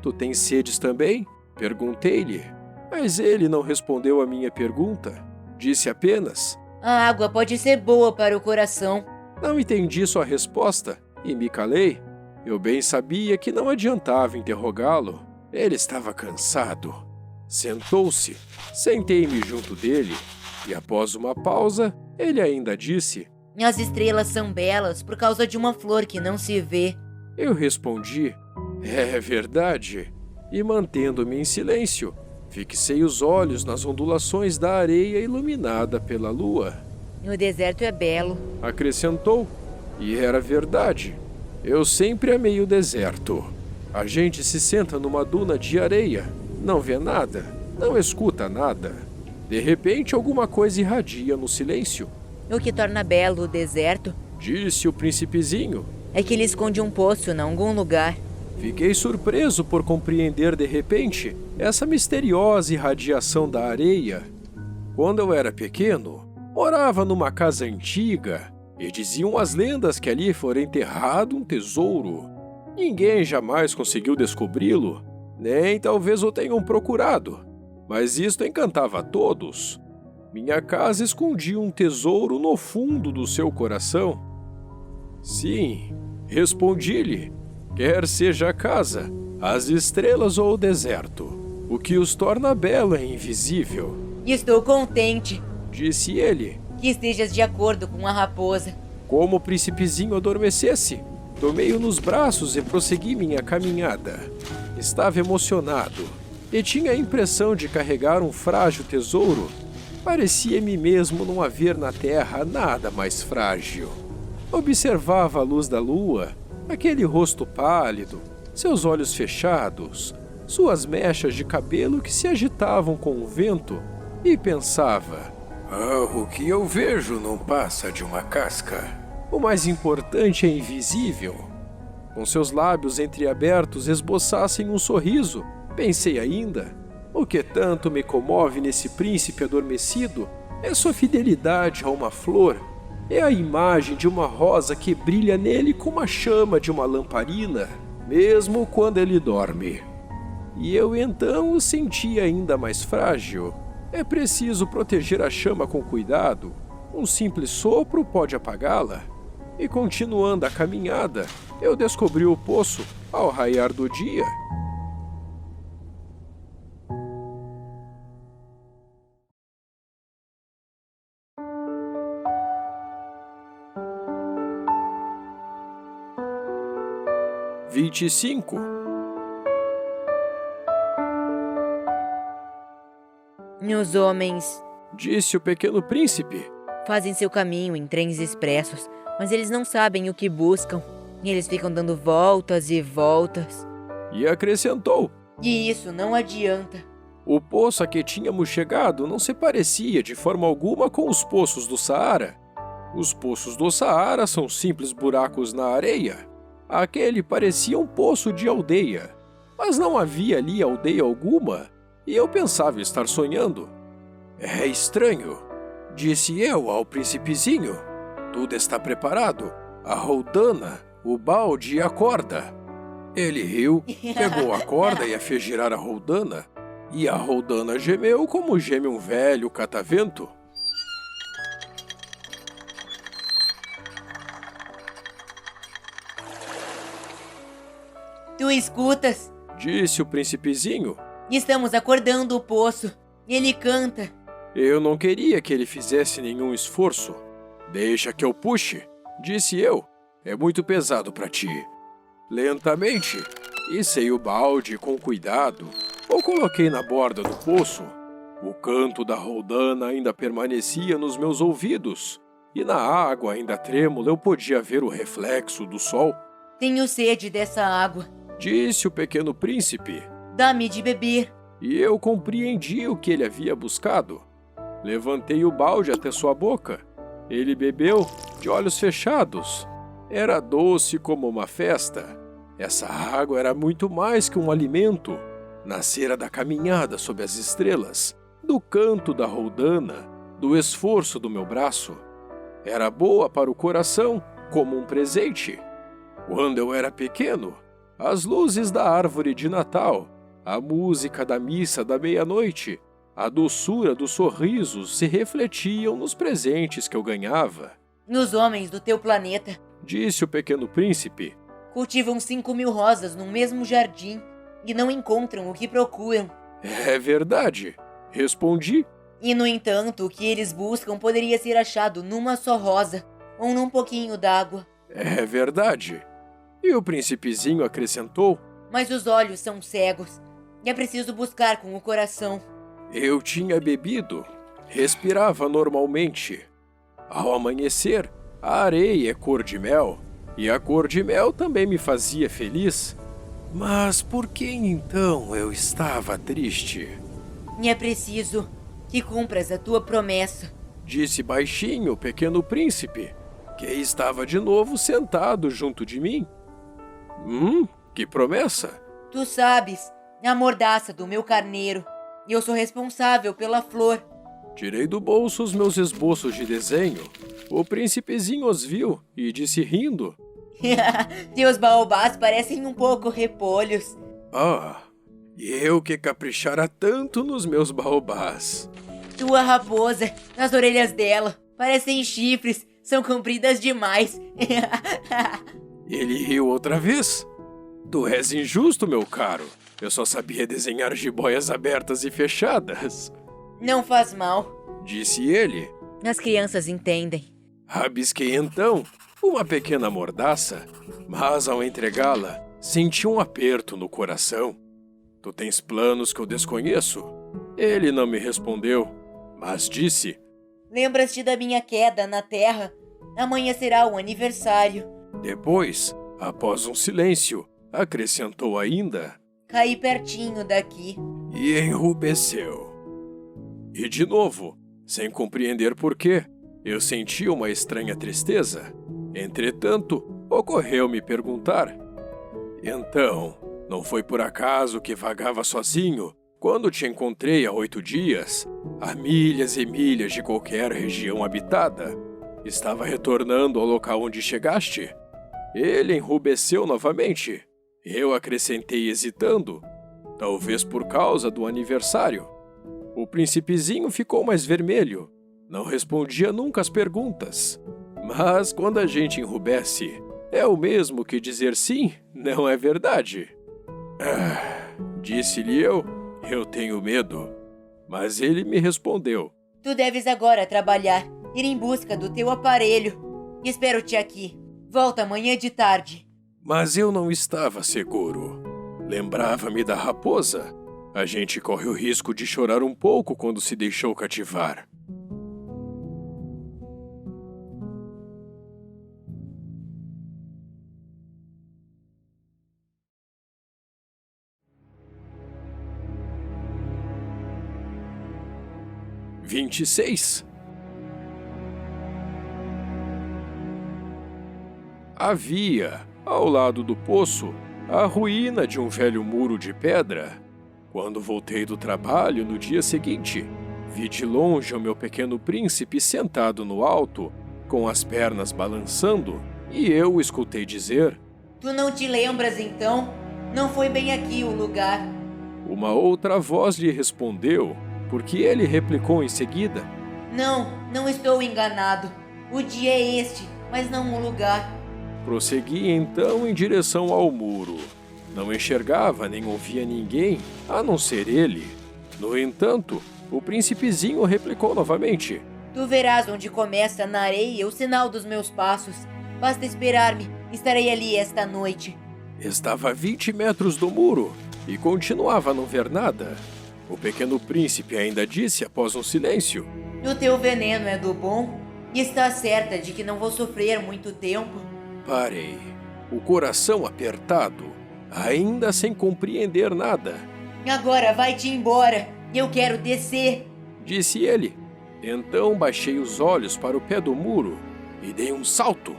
Tu tens sedes também? Perguntei-lhe, mas ele não respondeu à minha pergunta. Disse apenas... A água pode ser boa para o coração. Não entendi sua resposta e me calei. Eu bem sabia que não adiantava interrogá-lo. Ele estava cansado. Sentou-se, sentei-me junto dele e após uma pausa, ele ainda disse... As estrelas são belas por causa de uma flor que não se vê. Eu respondi, é verdade. E mantendo-me em silêncio, fixei os olhos nas ondulações da areia iluminada pela lua. O deserto é belo, acrescentou, e era verdade. Eu sempre amei o deserto. A gente se senta numa duna de areia, não vê nada, não escuta nada. De repente, alguma coisa irradia no silêncio. O que torna belo o deserto? Disse o príncipezinho. é que ele esconde um poço em algum lugar. Fiquei surpreso por compreender de repente essa misteriosa irradiação da areia. Quando eu era pequeno, morava numa casa antiga e diziam as lendas que ali fora enterrado um tesouro. Ninguém jamais conseguiu descobri-lo, nem talvez o tenham procurado, mas isto encantava a todos. Minha casa escondia um tesouro no fundo do seu coração. Sim, respondi-lhe, quer seja a casa, as estrelas ou o deserto, o que os torna belo é invisível. Estou contente, disse ele, que estejas de acordo com a raposa. Como o príncipezinho adormecesse, tomei-o nos braços e prossegui minha caminhada. Estava emocionado e tinha a impressão de carregar um frágil tesouro. Parecia-me mesmo não haver na terra nada mais frágil. Observava a luz da lua, aquele rosto pálido, seus olhos fechados, suas mechas de cabelo que se agitavam com o vento, e pensava: o que eu vejo não passa de uma casca. O mais importante é invisível. Com seus lábios entreabertos esboçassem um sorriso, pensei ainda: o que tanto me comove nesse príncipe adormecido é sua fidelidade a uma flor. É a imagem de uma rosa que brilha nele como a chama de uma lamparina, mesmo quando ele dorme. E eu então o senti ainda mais frágil. É preciso proteger a chama com cuidado. Um simples sopro pode apagá-la. E continuando a caminhada, eu descobri o poço ao raiar do dia. Os homens, disse o pequeno príncipe, fazem seu caminho em trens expressos, mas eles não sabem o que buscam. E eles ficam dando voltas e voltas. E acrescentou: e isso não adianta. O poço a que tínhamos chegado não se parecia de forma alguma com os poços do Saara. Os poços do Saara são simples buracos na areia. Aquele parecia um poço de aldeia, mas não havia ali aldeia alguma, e eu pensava estar sonhando. É estranho, disse eu ao príncipezinho. Tudo está preparado, a roldana, o balde e a corda. Ele riu, pegou a corda e a fez girar a roldana, e a roldana gemeu como geme um velho catavento. Tu escutas? Disse o príncipezinho. Estamos acordando o poço. Ele canta. Eu não queria que ele fizesse nenhum esforço. Deixa que eu puxe, disse eu. É muito pesado para ti. Lentamente, içei o balde com cuidado. O coloquei na borda do poço. O canto da roldana ainda permanecia nos meus ouvidos. E na água ainda trêmula eu podia ver o reflexo do sol. Tenho sede dessa água, disse o pequeno príncipe. Dá-me de beber. E eu compreendi o que ele havia buscado. Levantei o balde até sua boca. Ele bebeu, de olhos fechados. Era doce como uma festa. Essa água era muito mais que um alimento. Nascera da caminhada sob as estrelas, do canto da roldana, do esforço do meu braço. Era boa para o coração, como um presente. Quando eu era pequeno, as luzes da árvore de Natal, a música da missa da meia-noite, a doçura dos sorrisos se refletiam nos presentes que eu ganhava. Os homens do teu planeta, disse o pequeno príncipe, cultivam 5.000 rosas no mesmo jardim e não encontram o que procuram. É verdade, respondi. E, no entanto, o que eles buscam poderia ser achado numa só rosa ou num pouquinho d'água. É verdade. E o príncipezinho acrescentou, mas os olhos são cegos e é preciso buscar com o coração. Eu tinha bebido, respirava normalmente. Ao amanhecer, a areia é cor de mel, e a cor de mel também me fazia feliz. Mas por que então eu estava triste? E é preciso que cumpras a tua promessa, disse baixinho o pequeno príncipe. que estava de novo sentado junto de mim. Que promessa! Tu sabes, a mordaça do meu carneiro. E eu sou responsável pela flor. Tirei do bolso os meus esboços de desenho. O príncipezinho os viu e disse rindo: Teus baobás parecem um pouco repolhos. Eu que caprichara tanto nos meus baobás. Tua raposa, nas orelhas dela, parecem chifres, são compridas demais. Ele riu outra vez. Tu és injusto, meu caro. Eu só sabia desenhar jiboias abertas e fechadas. Não faz mal, disse ele. As crianças entendem. Rabisquei então uma pequena mordaça, mas ao entregá-la, senti um aperto no coração. Tu tens planos que eu desconheço? Ele não me respondeu, mas disse: Lembras-te da minha queda na terra? Amanhã será o aniversário. Depois, após um silêncio, acrescentou ainda: Caí pertinho daqui. E enrubesceu. E de novo, sem compreender por quê, eu senti uma estranha tristeza. Entretanto, ocorreu-me perguntar: Então, não foi por acaso que vagava sozinho quando te encontrei há 8 dias, a milhas e milhas de qualquer região habitada? Estava retornando ao local onde chegaste? Ele enrubesceu novamente. Eu acrescentei hesitando: Talvez por causa do aniversário. O príncipezinho ficou mais vermelho. Não respondia nunca às perguntas. Mas quando a gente enrubesce, é o mesmo que dizer sim, não é verdade? Disse-lhe eu tenho medo. Mas ele me respondeu: Tu deves agora trabalhar, ir em busca do teu aparelho. Espero-te aqui. Volta amanhã de tarde. Mas eu não estava seguro. Lembrava-me da raposa. A gente corre o risco de chorar um pouco quando se deixou cativar. (26) Havia, ao lado do poço, a ruína de um velho muro de pedra. Quando voltei do trabalho no dia seguinte, vi de longe o meu pequeno príncipe sentado no alto, com as pernas balançando, e eu o escutei dizer: Tu não te lembras então? Não foi bem aqui o lugar. Uma outra voz lhe respondeu, porque ele replicou em seguida: Não estou enganado. O dia é este, mas não o lugar. Prossegui então em direção ao muro. Não enxergava nem ouvia ninguém, a não ser ele. No entanto, o príncipezinho replicou novamente: Tu verás onde começa na areia o sinal dos meus passos. Basta esperar-me, estarei ali esta noite. Estava a 20 metros do muro e continuava a não ver nada. O pequeno príncipe ainda disse após um silêncio: O teu veneno é do bom? E está certa de que não vou sofrer muito tempo? Parei, o coração apertado, ainda sem compreender nada. Agora vai-te embora, eu quero descer, disse ele. Então baixei os olhos para o pé do muro e dei um salto.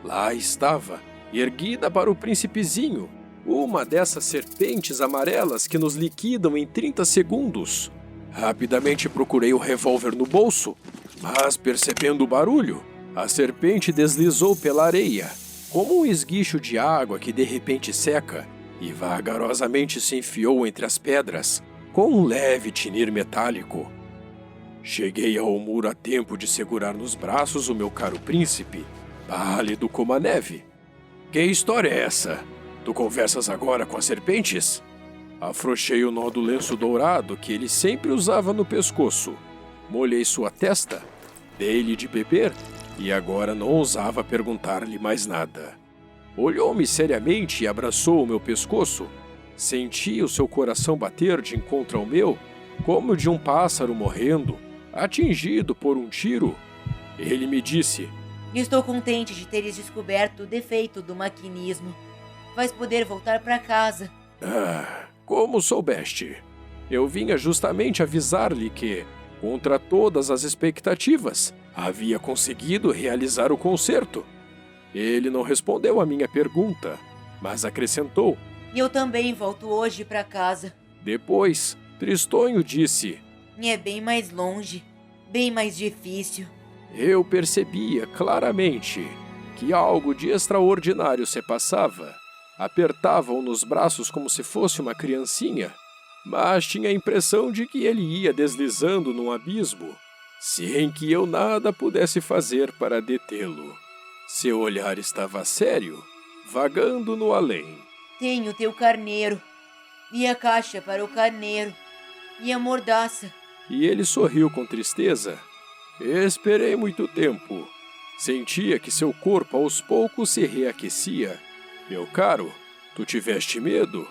Lá estava, erguida para o príncipezinho, uma dessas serpentes amarelas que nos liquidam em 30 segundos. Rapidamente procurei o revólver no bolso, mas percebendo o barulho, a serpente deslizou pela areia, como um esguicho de água que de repente seca, e vagarosamente se enfiou entre as pedras, com um leve tinir metálico. Cheguei ao muro a tempo de segurar nos braços o meu caro príncipe, pálido como a neve. Que história é essa? Tu conversas agora com as serpentes? Afrouxei o nó do lenço dourado que ele sempre usava no pescoço. Molhei sua testa, dei-lhe de beber e agora não ousava perguntar-lhe mais nada. Olhou-me seriamente e abraçou o meu pescoço. Senti o seu coração bater de encontro ao meu, como o de um pássaro morrendo, atingido por um tiro. Ele me disse: Estou contente de teres descoberto o defeito do maquinismo. Vais poder voltar para casa. Como soubeste? Eu vinha justamente avisar-lhe que, contra todas as expectativas, havia conseguido realizar o concerto. Ele não respondeu à minha pergunta, mas acrescentou: Eu também volto hoje para casa. Depois, Tristonho disse: É bem mais longe, bem mais difícil. Eu percebia claramente que algo de extraordinário se passava. Apertava-o nos braços como se fosse uma criancinha, mas tinha a impressão de que ele ia deslizando num abismo, sem que eu nada pudesse fazer para detê-lo. Seu olhar estava sério, vagando no além. Tenho teu carneiro, e a caixa para o carneiro, e a mordaça. E ele sorriu com tristeza. Esperei muito tempo. Sentia que seu corpo aos poucos se reaquecia. Meu caro, tu tiveste medo?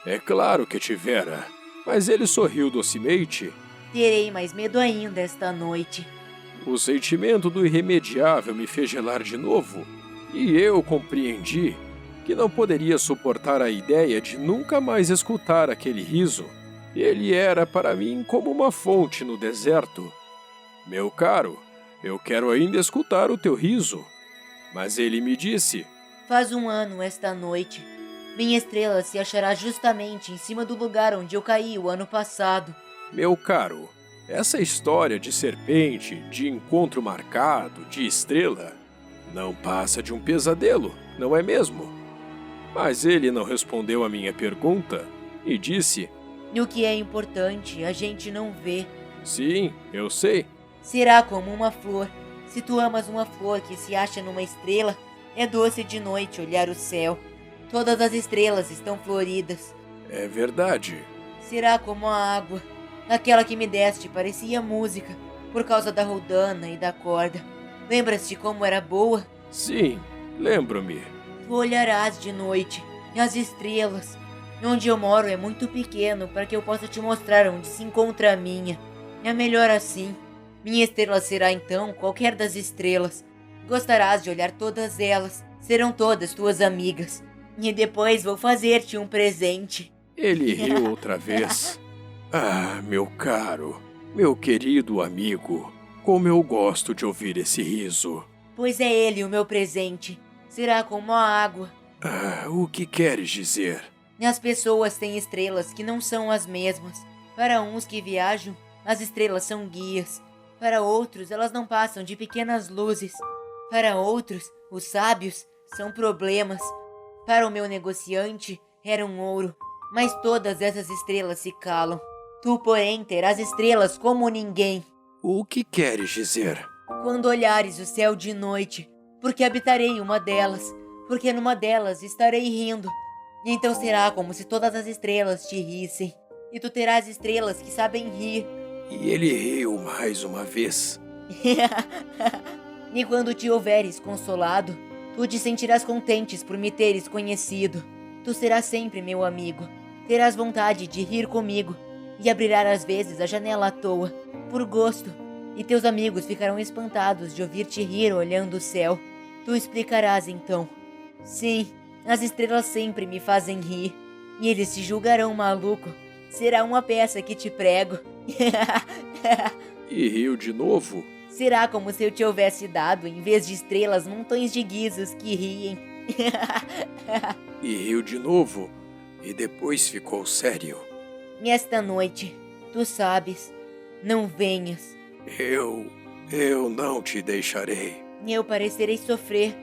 É claro que tivera, mas ele sorriu docemente. Terei mais medo ainda esta noite. O sentimento do irremediável me fez gelar de novo, e eu compreendi que não poderia suportar a ideia de nunca mais escutar aquele riso. Ele era para mim como uma fonte no deserto. Meu caro, eu quero ainda escutar o teu riso. Mas ele me disse: Faz 1 ano esta noite. Minha estrela se achará justamente em cima do lugar onde eu caí o ano passado. Meu caro, essa história de serpente, de encontro marcado, de estrela, não passa de um pesadelo, não é mesmo? Mas ele não respondeu à minha pergunta e disse: O que é importante, a gente não vê. Sim, eu sei. Será como uma flor. Se tu amas uma flor que se acha numa estrela, é doce de noite olhar o céu. Todas as estrelas estão floridas. É verdade. Será como a água. Aquela que me deste parecia música, por causa da roldana e da corda. Lembras-te como era boa? Sim, lembro-me. Tu olharás de noite, e as estrelas. Onde eu moro é muito pequeno para que eu possa te mostrar onde se encontra a minha. É melhor assim. Minha estrela será então qualquer das estrelas. Gostarás de olhar todas elas. Serão todas tuas amigas. E depois vou fazer-te um presente. Ele riu outra vez. Ah, meu caro, meu querido amigo, como eu gosto de ouvir esse riso. Pois é ele o meu presente. Será como a água. Ah, o que queres dizer? As pessoas têm estrelas que não são as mesmas. Para uns que viajam, as estrelas são guias. Para outros, elas não passam de pequenas luzes. Para outros, os sábios são problemas. Para o meu negociante, era um ouro. Mas todas essas estrelas se calam. Tu, porém, terás estrelas como ninguém. O que queres dizer? Quando olhares o céu de noite, porque habitarei uma delas, porque numa delas estarei rindo. E então será como se todas as estrelas te rissem, e tu terás estrelas que sabem rir. E ele riu mais uma vez. E quando te houveres consolado, tu te sentirás contentes por me teres conhecido. Tu serás sempre meu amigo. Terás vontade de rir comigo e abrirás às vezes a janela à toa, por gosto. E teus amigos ficarão espantados de ouvir-te rir olhando o céu. Tu explicarás então: sim, as estrelas sempre me fazem rir. E eles te julgarão maluco. Será uma peça que te prego. E riu de novo. Será como se eu te houvesse dado, em vez de estrelas, montões de guizos que riem. E riu de novo. E depois ficou sério. Esta noite, tu sabes, não venhas. Eu não te deixarei. Eu parecerei sofrer.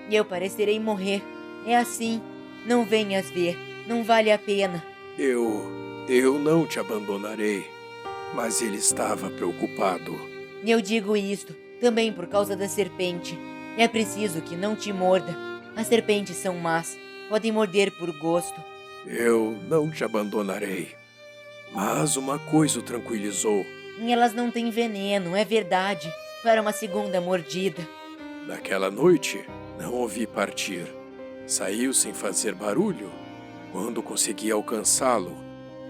Eu parecerei morrer. É assim. Não venhas ver. Não vale a pena. Eu não te abandonarei. Mas ele estava preocupado. Eu digo isto também por causa da serpente. É preciso que não te morda. As serpentes são más. Podem morder por gosto. Eu não te abandonarei. Mas uma coisa o tranquilizou. Elas não têm veneno, é verdade, para uma segunda mordida. Naquela noite, não o vi partir. Saiu sem fazer barulho. Quando consegui alcançá-lo,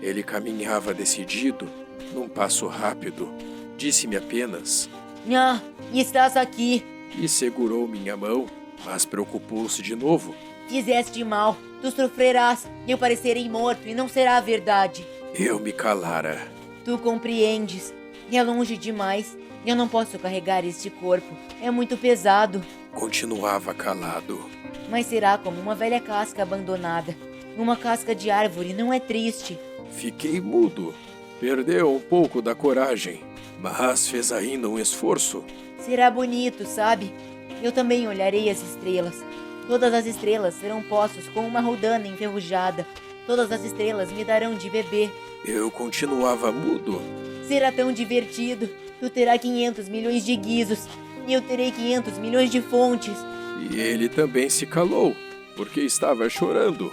ele caminhava decidido, num passo rápido. Disse-me apenas: Ah, estás aqui. E segurou minha mão, mas preocupou-se de novo. Fizeste mal, tu sofrerás, eu parecerei morto e não será verdade. Eu me calara. Tu compreendes, é longe demais, Eu não posso carregar este corpo. É muito pesado. Continuava calado. Mas será como uma velha casca abandonada. Uma casca de árvore não é triste. Fiquei mudo. Perdeu um pouco da coragem, mas fez ainda um esforço. Será bonito, sabe? Eu também olharei as estrelas. Todas as estrelas serão poços com uma rodana enferrujada. Todas as estrelas me darão de beber. Eu continuava mudo. Será tão divertido. Tu terá 500 milhões de guizos. E eu terei 500 milhões de fontes. E ele também se calou, porque estava chorando.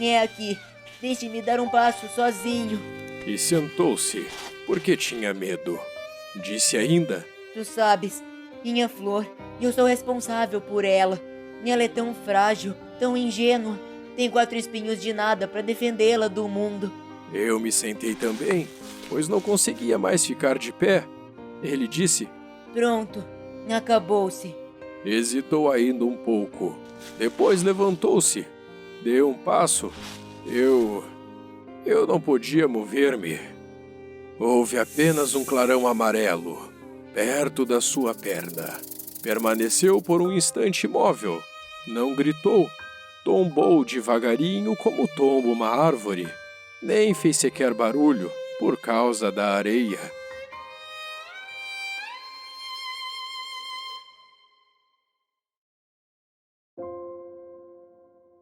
É aqui. Deixe-me dar um passo sozinho. E sentou-se, porque tinha medo. Disse ainda: Tu sabes, minha flor, eu sou responsável por ela. Ela é tão frágil, tão ingênua. Tem 4 espinhos de nada para defendê-la do mundo. Eu me sentei também, pois não conseguia mais ficar de pé. Ele disse: Pronto, acabou-se. Hesitou ainda um pouco. Depois levantou-se. Deu um passo. Eu não podia mover-me. Houve apenas um clarão amarelo, perto da sua perna. Permaneceu por um instante imóvel. Não gritou. Tombou devagarinho como tomba uma árvore. Nem fez sequer barulho, por causa da areia.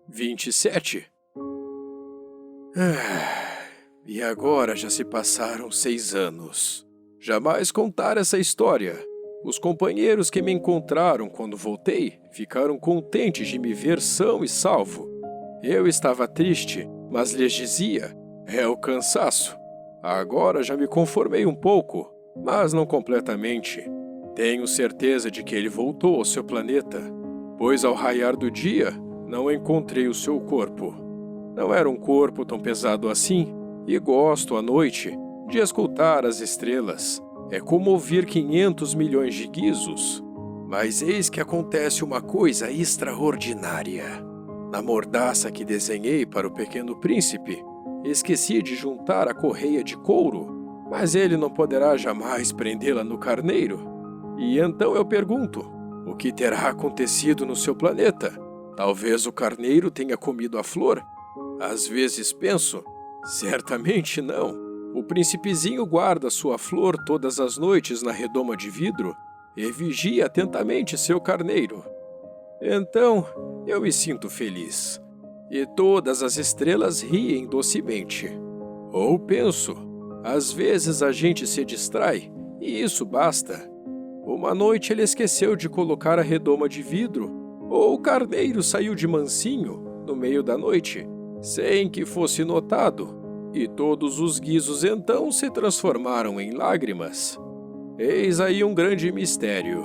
"27. E agora já se passaram 6 anos. Jamais contar essa história. Os companheiros que me encontraram quando voltei ficaram contentes de me ver são e salvo. Eu estava triste, mas lhes dizia: é o cansaço. Agora já me conformei um pouco, mas não completamente. Tenho certeza de que ele voltou ao seu planeta, pois ao raiar do dia não encontrei o seu corpo. Não era um corpo tão pesado assim, e gosto à noite de escutar as estrelas. É como ouvir 500 milhões de guizos. Mas eis que acontece uma coisa extraordinária. Na mordaça que desenhei para o Pequeno Príncipe, esqueci de juntar a correia de couro, mas ele não poderá jamais prendê-la no carneiro. E então eu pergunto: o que terá acontecido no seu planeta? Talvez o carneiro tenha comido a flor? Às vezes penso: certamente não. O príncipezinho guarda sua flor todas as noites na redoma de vidro e vigia atentamente seu carneiro. Então, eu me sinto feliz. E todas as estrelas riem docemente. Ou penso: às vezes a gente se distrai, e isso basta. Uma noite ele esqueceu de colocar a redoma de vidro, ou o carneiro saiu de mansinho, no meio da noite, sem que fosse notado. E todos os guizos então se transformaram em lágrimas. Eis aí um grande mistério.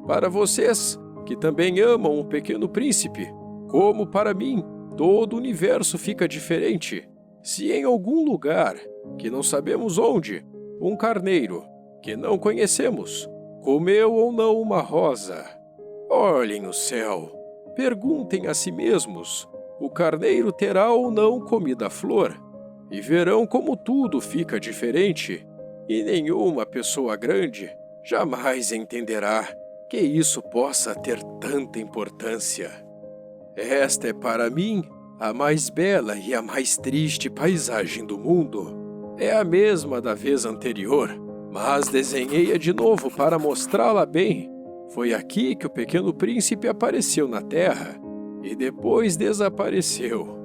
Para vocês, que também amam o Pequeno Príncipe, como para mim, todo o universo fica diferente. Se em algum lugar, que não sabemos onde, um carneiro, que não conhecemos, comeu ou não uma rosa, olhem o céu, perguntem a si mesmos: o carneiro terá ou não comido a flor? E verão como tudo fica diferente, e nenhuma pessoa grande jamais entenderá que isso possa ter tanta importância. Esta é para mim a mais bela e a mais triste paisagem do mundo. É a mesma da vez anterior, mas desenhei-a de novo para mostrá-la bem. Foi aqui que o Pequeno Príncipe apareceu na Terra e depois desapareceu.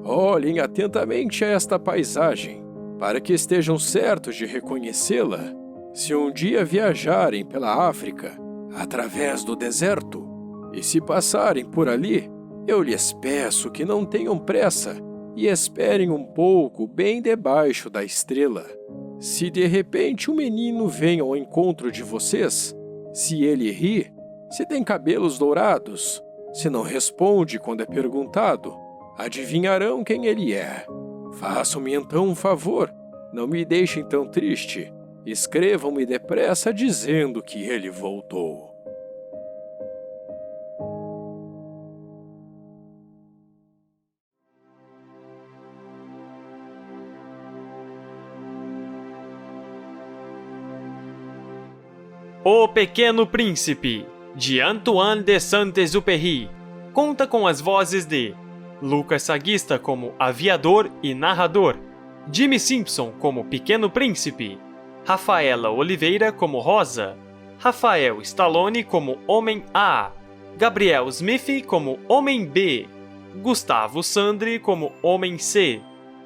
Olhem atentamente a esta paisagem, para que estejam certos de reconhecê-la. Se um dia viajarem pela África, através do deserto, e se passarem por ali, eu lhes peço que não tenham pressa e esperem um pouco bem debaixo da estrela. Se de repente um menino vem ao encontro de vocês, se ele ri, se tem cabelos dourados, se não responde quando é perguntado, adivinharão quem ele é. Façam-me então um favor, não me deixem tão triste. Escrevam-me depressa dizendo que ele voltou. O Pequeno Príncipe, de Antoine de Saint-Exupéry, conta com as vozes de Lucas Saguista como aviador e narrador, Jimmy Simpson como Pequeno Príncipe, Rafaela Oliveira como Rosa, Rafael Stallone como Homem A, Gabriel Smith como Homem B, Gustavo Sandri como Homem C,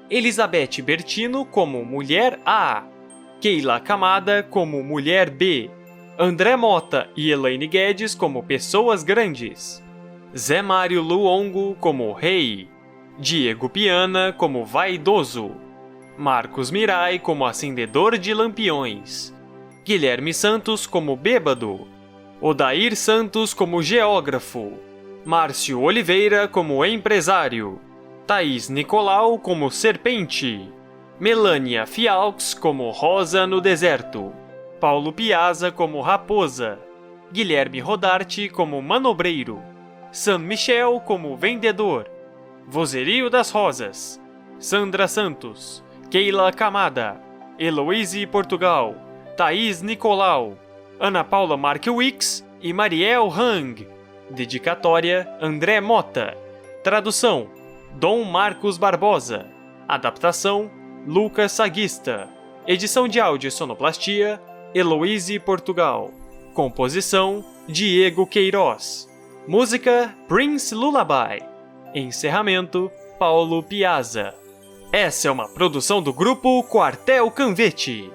Elizabeth Bertino como Mulher A, Keila Kamada como Mulher B, André Mota e Elaine Guedes como Pessoas Grandes, Zé Mário Luongo como Rei, Diego Piana como Vaidoso, Marcos Mirai como Acendedor de Lampiões, Guilherme Santos como Bêbado, Odair Santos como Geógrafo, Márcio Oliveira como Empresário, Thaís Nicolau como Serpente, Melânia Fialx como Rosa no Deserto, Paulo Piazza como Raposa, Guilherme Rodarte como Manobreiro, San Michel como Vendedor, Vozerio das Rosas, Sandra Santos, Keila Kamada, Heloíse Portugal, Thaís Nicolau, Ana Paula Markiewicz e Mariel Hang. Dedicatória André Mota. Tradução Dom Marcos Barbosa. Adaptação Lucas Saguista. Edição de áudio e sonoplastia Heloíse Portugal. Composição Diego Queiroz. Música Prince Lullaby. Encerramento Paulo Piazza. Essa é uma produção do grupo Quartel Canvete.